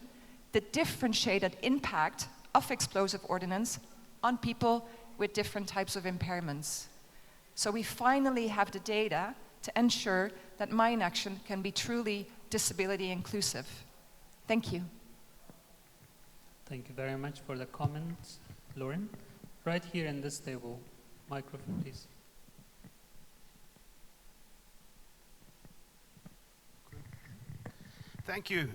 the differentiated impact of explosive ordnance on people with different types of impairments. So we finally have the data to ensure that mine action can be truly disability inclusive. Thank you. Thank you very much for the comments, Lauren. Right here in this table, microphone, please. Thank you.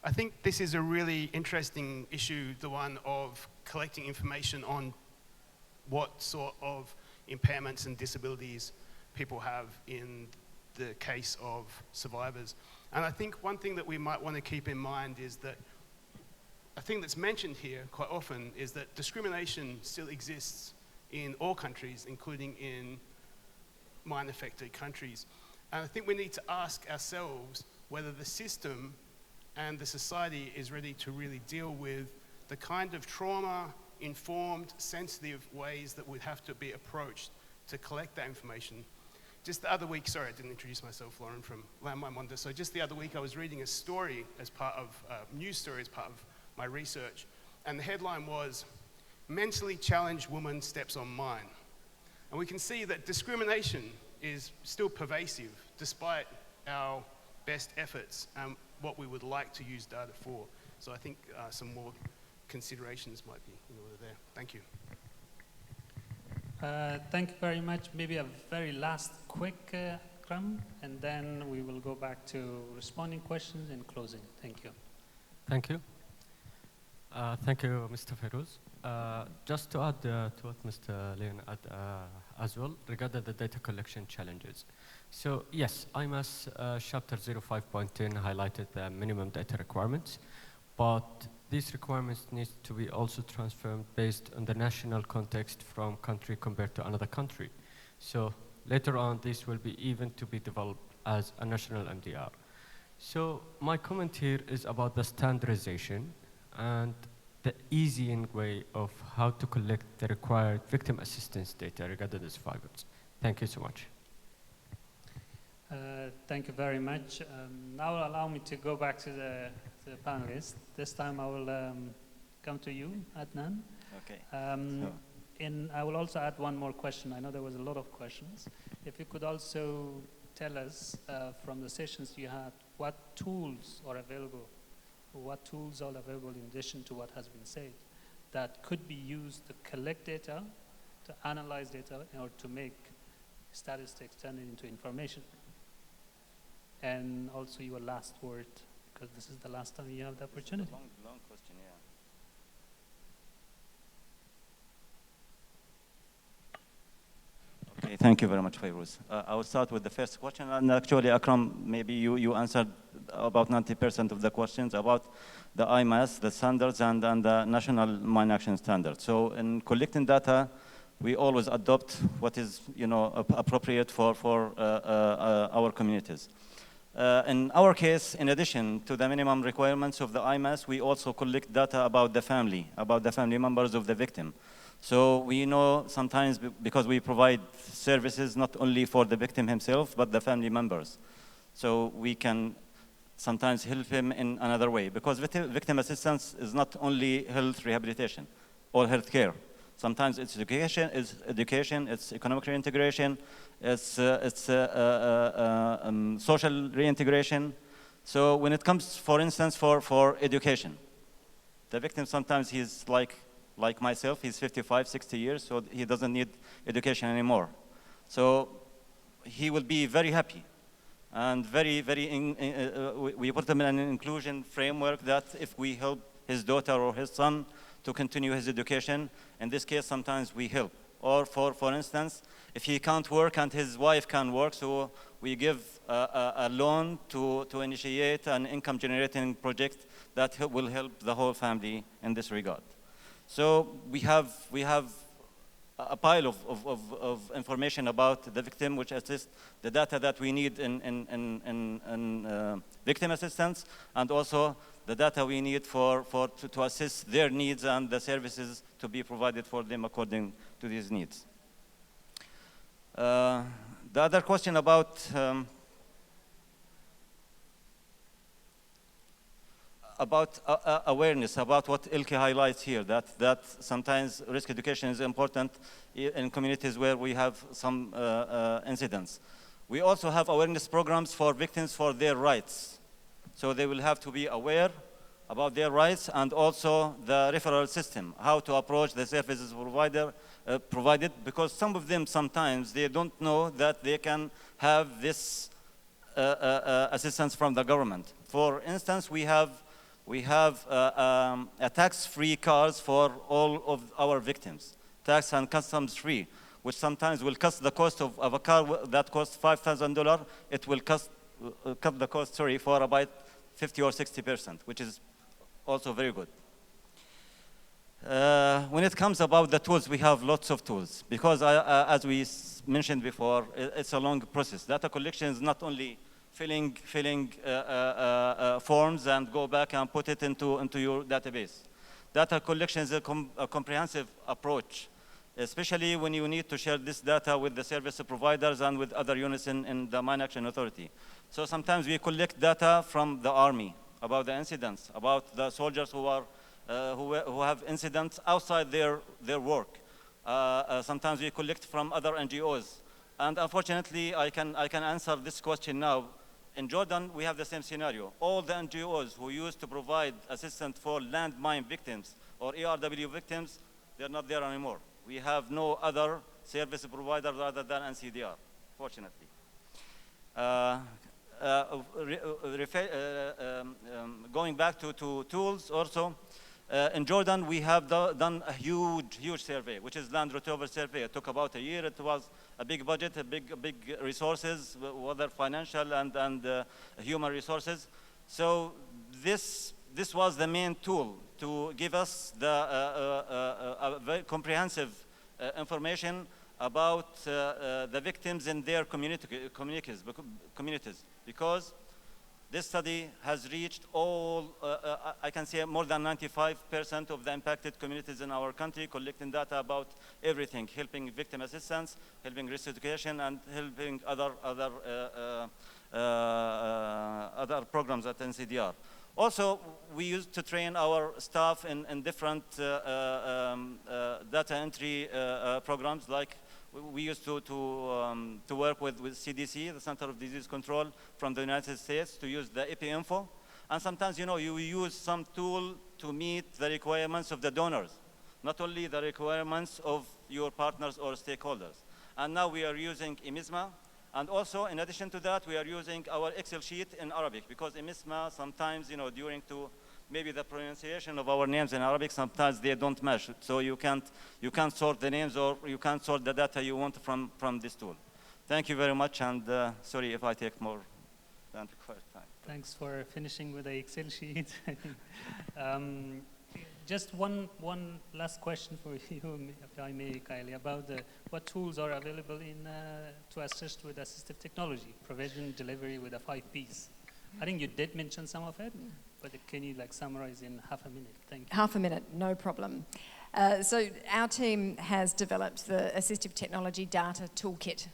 I think this is a really interesting issue, the one of collecting information on what sort of impairments and disabilities people have in the case of survivors. And I think one thing that we might want to keep in mind is that a thing that's mentioned here quite often is that discrimination still exists in all countries, including in mine-affected countries. And I think we need to ask ourselves, whether the system and the society is ready to really deal with the kind of trauma-informed, sensitive ways that would have to be approached to collect that information. Just the other week, sorry, I didn't introduce myself, Lauren from Landmine Wonder. So just the other week, I was reading a story as part of, news story as part of my research. And the headline was, "Mentally Challenged Woman Steps on Mine." And we can see that discrimination is still pervasive, despite our best efforts and what we would like to use data for. So I think some more considerations might be in order there. Thank you. Thank you very much. Maybe a very last quick crumb, and then we will go back to responding questions and closing. Thank you. Thank you. Thank you, Mr. Firoz. Just to add to what Mr. Leon added as well, regarding the data collection challenges. So yes, IMAS chapter 05.10 highlighted the minimum data requirements, but these requirements need to be also transformed based on the national context from country compared to another country. So later on, this will be even to be developed as a national MDR. So my comment here is about the standardization and the easing way of how to collect the required victim assistance data regarding the survivors. Thank you so much. Thank you very much. Now allow me to go back to the panelists. This time I will come to you, Adnan. Okay. And I will also add one more question. I know there was a lot of questions. If you could also tell us from the sessions you had, what tools are available, what tools are available in addition to what has been said that could be used to collect data, to analyze data, or to make statistics turn it into information. And also your last word, because this is the last time you have the opportunity. Long question, yeah. Okay, thank you very much, Firoz. I will start with the first question, and actually, Akram, maybe you answered about 90% of the questions about the IMAS, the standards, and the national mine action standard. So in collecting data, we always adopt what is, appropriate for our communities. In our case, in addition to the minimum requirements of the IMAS, we also collect data about the family members of the victim. So we know sometimes, because we provide services not only for the victim himself, but the family members. So we can sometimes help him in another way, because victim assistance is not only health rehabilitation or health care. Sometimes it's education, it's economic reintegration, it's social reintegration. So when it comes, for instance, for education, the victim sometimes he's like myself, he's 55, 60 years, so he doesn't need education anymore. So he will be very happy and we put him in an inclusion framework that if we help his daughter or his son to continue his education, in this case, sometimes we help. Or for instance, if he can't work and his wife can work, so we give a loan to initiate an income generating project that will help the whole family in this regard. So we have a pile of information about the victim, which assists the data that we need in victim assistance, and also the data we need to assist their needs and the services to be provided for them according to these needs. The other question about awareness, about what Ilke highlights here, that sometimes risk education is important in communities where we have some incidents. We also have awareness programs for victims for their rights. So they will have to be aware about their rights, and also the referral system, how to approach the services provided, because some of them sometimes they don't know that they can have this assistance from the government. For instance, we have a tax-free cars for all of our victims, tax and customs free, which sometimes will cost the cost of a car that costs $5,000. It will cut the cost, for about 50 or 60%, which is also very good. When it comes about the tools, we have lots of tools, because as we mentioned before, it's a long process. Data collection is not only filling forms and go back and put it into your database. Data collection is a comprehensive approach, especially when you need to share this data with the service providers and with other units in the Mine Action Authority. So sometimes we collect data from the army about the incidents, about the soldiers who have incidents outside their work. Sometimes we collect from other NGOs. And unfortunately, I can answer this question now. In Jordan, we have the same scenario. All the NGOs who used to provide assistance for landmine victims or ERW victims, they're not there anymore. We have no other service provider rather than NCDR, fortunately. Going back to tools also, in Jordan, we have done a huge survey, which is land retrieval survey. It took about a year. It was a big budget, a big resources, whether financial and human resources. So this was the main tool to give us a very comprehensive information about the victims in their communities, because this study has reached all, I can say more than 95% of the impacted communities in our country, collecting data about everything, helping victim assistance, helping restitution, and helping other programs at NCDR. Also, we used to train our staff in different data entry programs, like we used to work with CDC, the Center of Disease Control from the United States, to use the EpiInfo. And sometimes, you use some tool to meet the requirements of the donors, not only the requirements of your partners or stakeholders. And now we are using EMISMA. And also, in addition to that, we are using our Excel sheet in Arabic, because EMISMA sometimes, during maybe the pronunciation of our names in Arabic, sometimes they don't match. So you can't sort the names, or you can't sort the data you want from this tool. Thank you very much, and sorry if I take more than required time. Thanks for finishing with the Excel sheet. Just one last question for you, if I may, Kylie, about what tools are available to assist with assistive technology, provision, delivery with the 5 Ps. I think you did mention some of it, but can you summarize in half a minute? Thank you. Half a minute, no problem. So our team has developed the Assistive Technology Data Toolkit.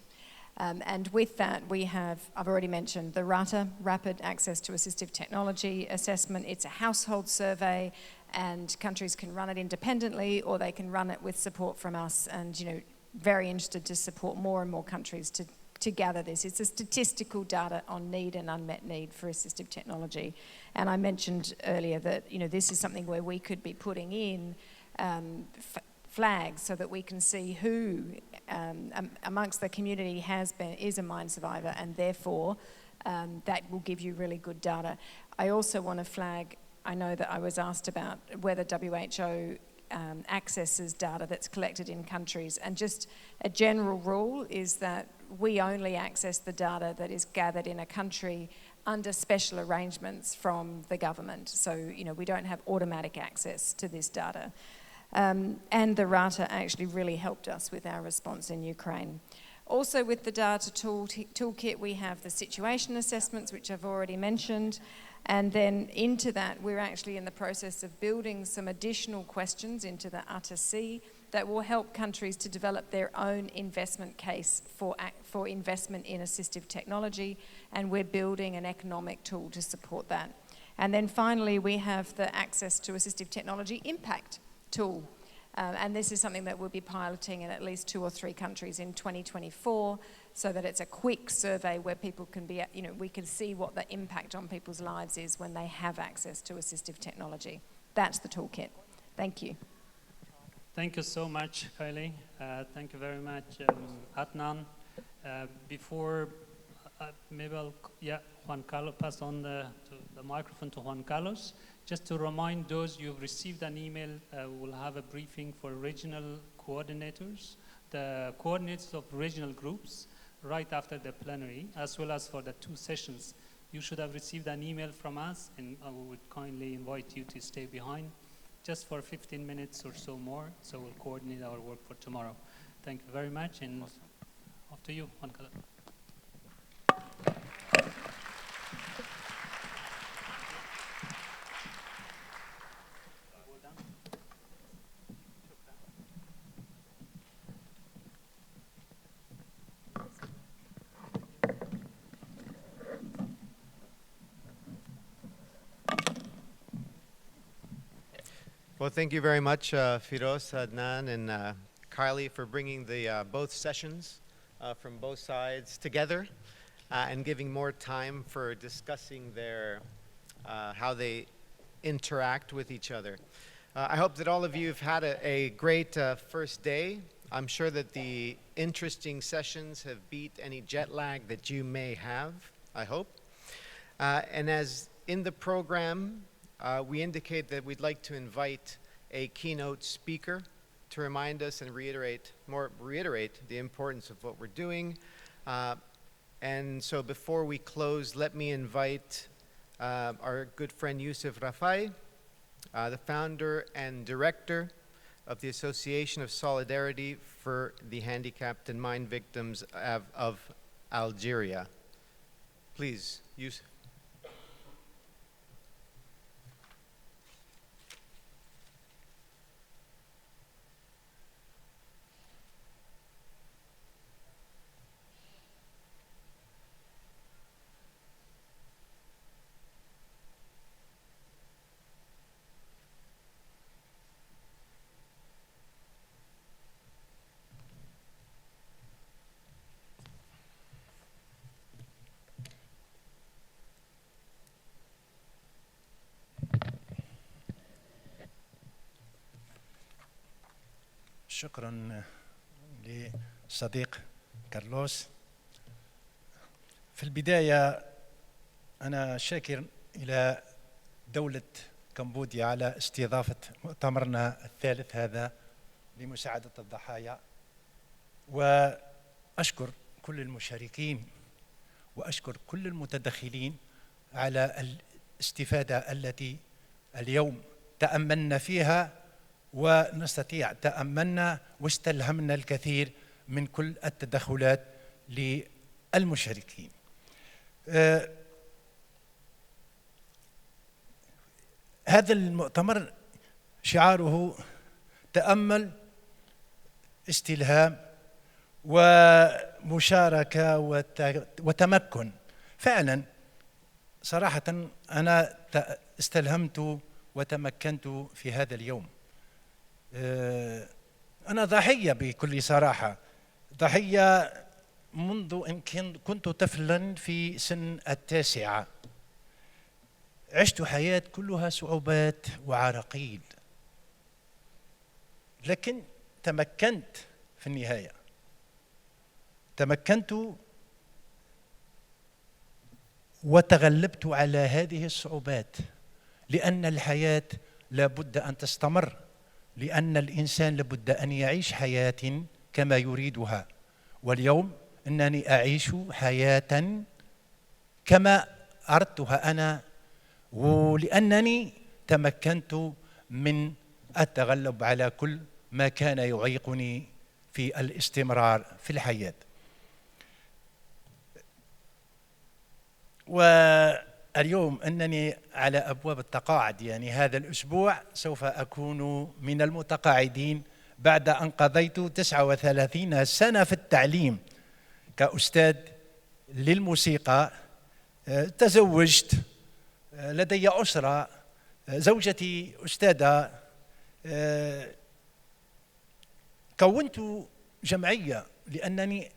And with that, we have, I've already mentioned, the RATA, Rapid Access to Assistive Technology Assessment. It's a household survey, and countries can run it independently, or they can run it with support from us, and very interested to support more and more countries to gather this. It's a statistical data on need and unmet need for assistive technology. And I mentioned earlier that this is something where we could be putting in flags so that we can see who amongst the community is a mine survivor, and therefore that will give you really good data. I also want to flag, I know that I was asked about whether WHO accesses data that's collected in countries, and just a general rule is that we only access the data that is gathered in a country under special arrangements from the government. So, we don't have automatic access to this data. And the RATA actually really helped us with our response in Ukraine. Also with the data toolkit, we have the situation assessments, which I've already mentioned. And then into that, we're actually in the process of building some additional questions into the ATA-C that will help countries to develop their own investment case for investment in assistive technology. And we're building an economic tool to support that. And then finally, we have the access to assistive technology impact tool. And this is something that we'll be piloting in at least 2 or 3 countries in 2024, so that it's a quick survey where people can be, we can see what the impact on people's lives is when they have access to assistive technology. That's the toolkit. Thank you. Thank you so much, Kylie. Thank you very much, Adnan. Before, maybe Juan Carlos, pass on the microphone to Juan Carlos. Just to remind those you've received an email, we'll have a briefing for regional coordinators, the coordinators of regional groups, right after the plenary, as well as for the 2 sessions. You should have received an email from us, and I would kindly invite you to stay behind just for 15 minutes or so more, so we'll coordinate our work for tomorrow. Thank you very much, and off to you, Juan Carlos. Well, thank you very much, Firoz, Adnan, and Kylie for bringing the both sessions from both sides together and giving more time for discussing their how they interact with each other. I hope that all of you have had a great first day. I'm sure that the interesting sessions have beat any jet lag that you may have, I hope. And as in the program, we indicate that we'd like to invite a keynote speaker to remind us and reiterate the importance of what we're doing. And so before we close, let me invite our good friend Yusuf Rafai, the founder and director of the Association of Solidarity for the Handicapped and Mine Victims of Algeria. Please, Yusuf. شكرا لصديق كارلوس. في البداية أنا شاكر إلى دولة كمبوديا على استضافة مؤتمرنا الثالث هذا لمساعدة الضحايا، وأشكر كل المشاركين وأشكر كل المتدخلين على الاستفادة التي اليوم تأملنا فيها، ونستطيع تأملنا واستلهمنا الكثير من كل التدخلات للمشاركين. هذا المؤتمر شعاره تأمل، استلهام ومشاركة وتمكن. فعلا صراحة أنا استلهمت وتمكنت في هذا اليوم. أنا ضحية بكل صراحة، ضحية منذ إن كنت طفلا في سن 9. عشت حياة كلها صعوبات وعراقيل، لكن تمكنت في النهاية، تمكنت وتغلبت على هذه الصعوبات، لأن الحياة لابد أن تستمر، لأن الإنسان لابد أن يعيش حياة كما يريدها. واليوم أنني أعيش حياة كما أردتها أنا، ولأنني تمكنت من التغلب على كل ما كان يعيقني في الاستمرار في الحياة. واليوم أنني على أبواب التقاعد، يعني هذا الأسبوع سوف أكون من المتقاعدين بعد أن قضيت 39 سنة في التعليم كأستاذ للموسيقى. تزوجت، لدي أسرة، زوجتي أستاذة، كونت جمعية لأنني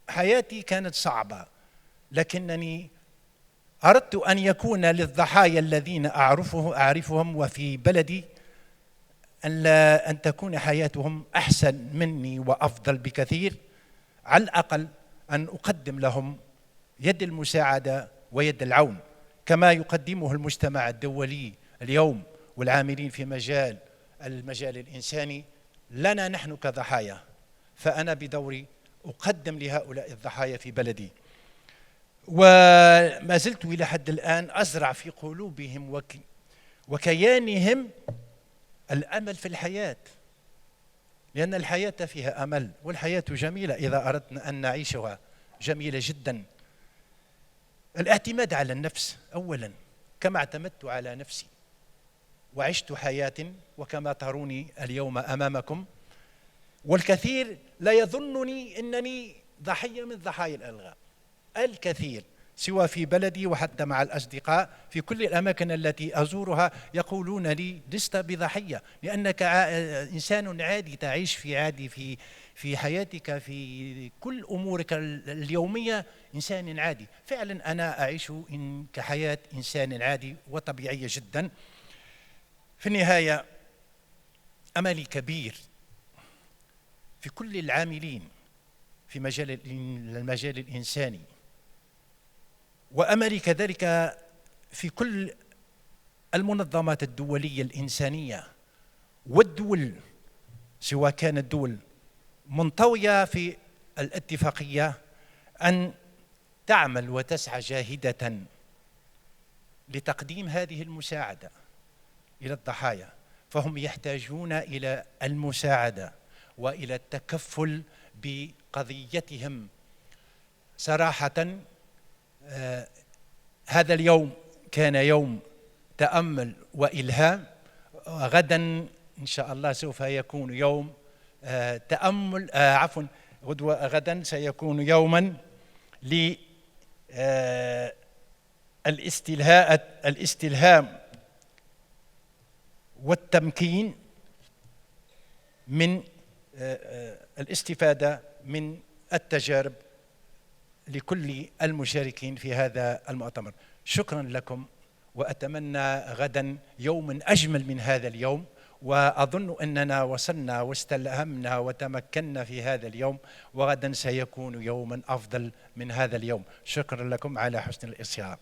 حياتي كانت صعبة، لكنني أردت أن يكون للضحايا الذين أعرفهم وفي بلدي أن تكون حياتهم أحسن مني وأفضل بكثير، على الأقل أن أقدم لهم يد المساعدة ويد العون كما يقدمه المجتمع الدولي اليوم والعاملين في المجال الإنساني لنا نحن كضحايا. فأنا بدوري أقدم لهؤلاء الضحايا في بلدي، وما زلت إلى حد الآن أزرع في قلوبهم وكيانهم الأمل في الحياة، لأن الحياة فيها أمل، والحياة جميلة إذا أردنا أن نعيشها، جميلة جدا. الاعتماد على النفس أولا، كما اعتمدت على نفسي وعشت حياة وكما تروني اليوم أمامكم، والكثير لا يظنني أنني ضحية من ضحايا الألغام، الكثير سواء في بلدي وحتى مع الأصدقاء في كل الأماكن التي أزورها يقولون لي لست بضحية، لأنك إنسان عادي تعيش في حياتك في كل أمورك اليومية إنسان عادي. فعلا أنا أعيش كحياة إنسان عادي وطبيعية جدا. في النهاية أملي كبير في كل العاملين في المجال الإنساني، وأملي كذلك في كل المنظمات الدولية الإنسانية والدول، سواء كانت دول منطوية في الاتفاقية، أن تعمل وتسعى جاهدة لتقديم هذه المساعدة إلى الضحايا، فهم يحتاجون إلى المساعدة وإلى التكفل بقضيتهم. صراحة هذا اليوم كان يوم تأمل وإلهام، غدا إن شاء الله سوف يكون يوم تأمل، غدا سيكون يوما للاستلهام والتمكين من الاستفادة من التجارب لكل المشاركين في هذا المؤتمر. شكرا لكم، وأتمنى غدا يوم أجمل من هذا اليوم، وأظن أننا وصلنا واستلهمنا وتمكنا في هذا اليوم، وغدا سيكون يوما أفضل من هذا اليوم. شكرا لكم على حسن الإصغاء.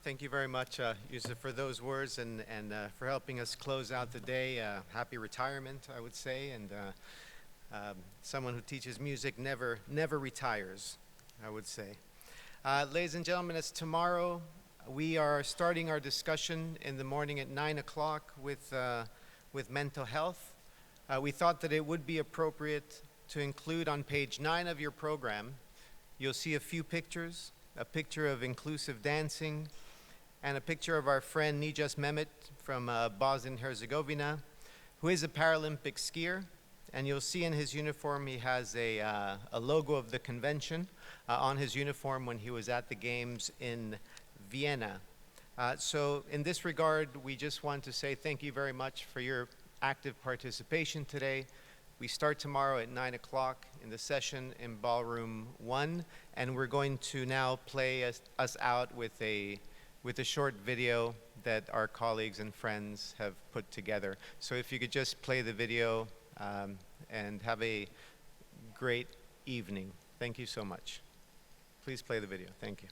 Thank you very much, Yusuf, for those words and for helping us close out the day. Happy retirement, I would say, and someone who teaches music never retires, I would say. Ladies and gentlemen, it's tomorrow. We are starting our discussion in the morning at 9 o'clock with mental health. We thought that it would be appropriate to include on page 9 of your program, you'll see a few pictures, a picture of inclusive dancing, and a picture of our friend Nijas Mehmet from Bosnia and Herzegovina, who is a Paralympic skier. And you'll see in his uniform he has a logo of the convention on his uniform when he was at the games in Vienna. So in this regard, we just want to say thank you very much for your active participation today. We start tomorrow at 9 o'clock in the session in Ballroom 1, and we're going to now play us out with a short video that our colleagues and friends have put together. So if you could just play the video and have a great evening. Thank you so much. Please play the video. Thank you.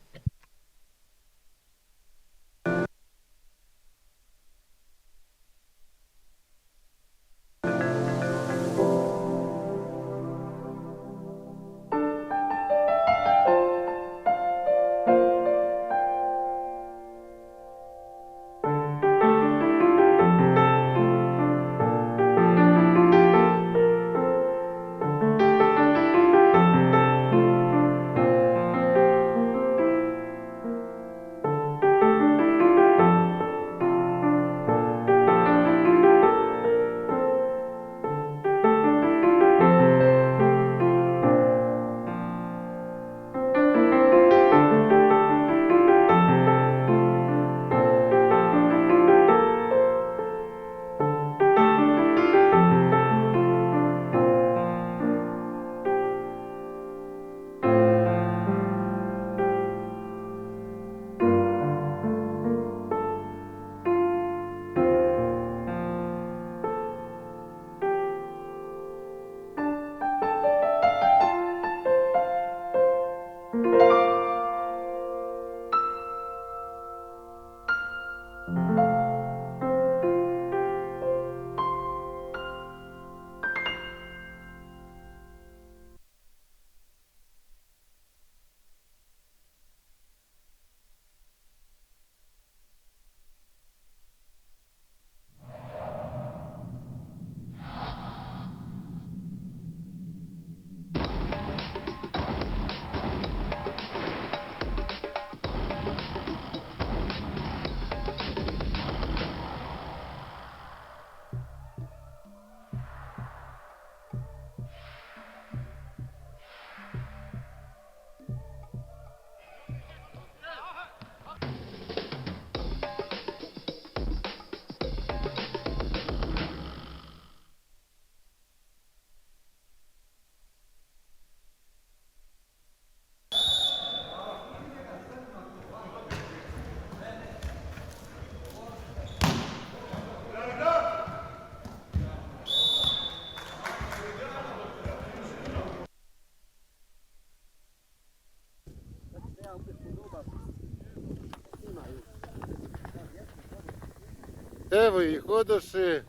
Evo ih, odoše.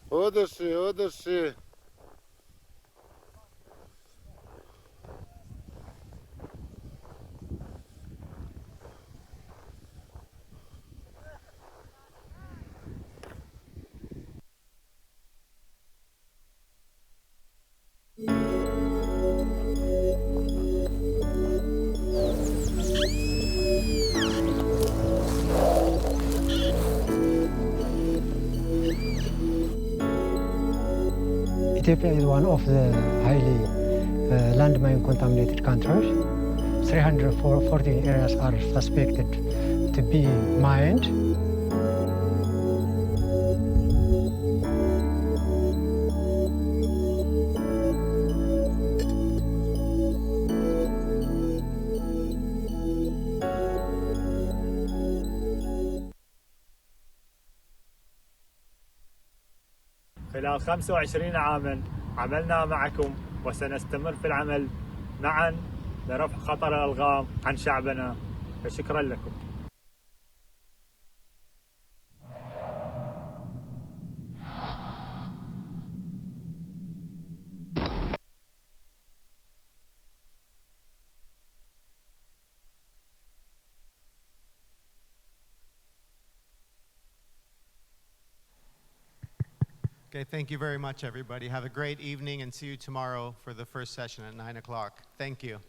Odoše, odoše. Ethiopia is one of the highly landmine contaminated countries. 340 areas are suspected to be mined. خلال 25 عاما عملنا معكم وسنستمر في العمل معا لرفع خطر الألغام عن شعبنا، فشكرا لكم. Okay, thank you very much, everybody. Have a great evening and see you tomorrow for the first session at 9 o'clock. Thank you.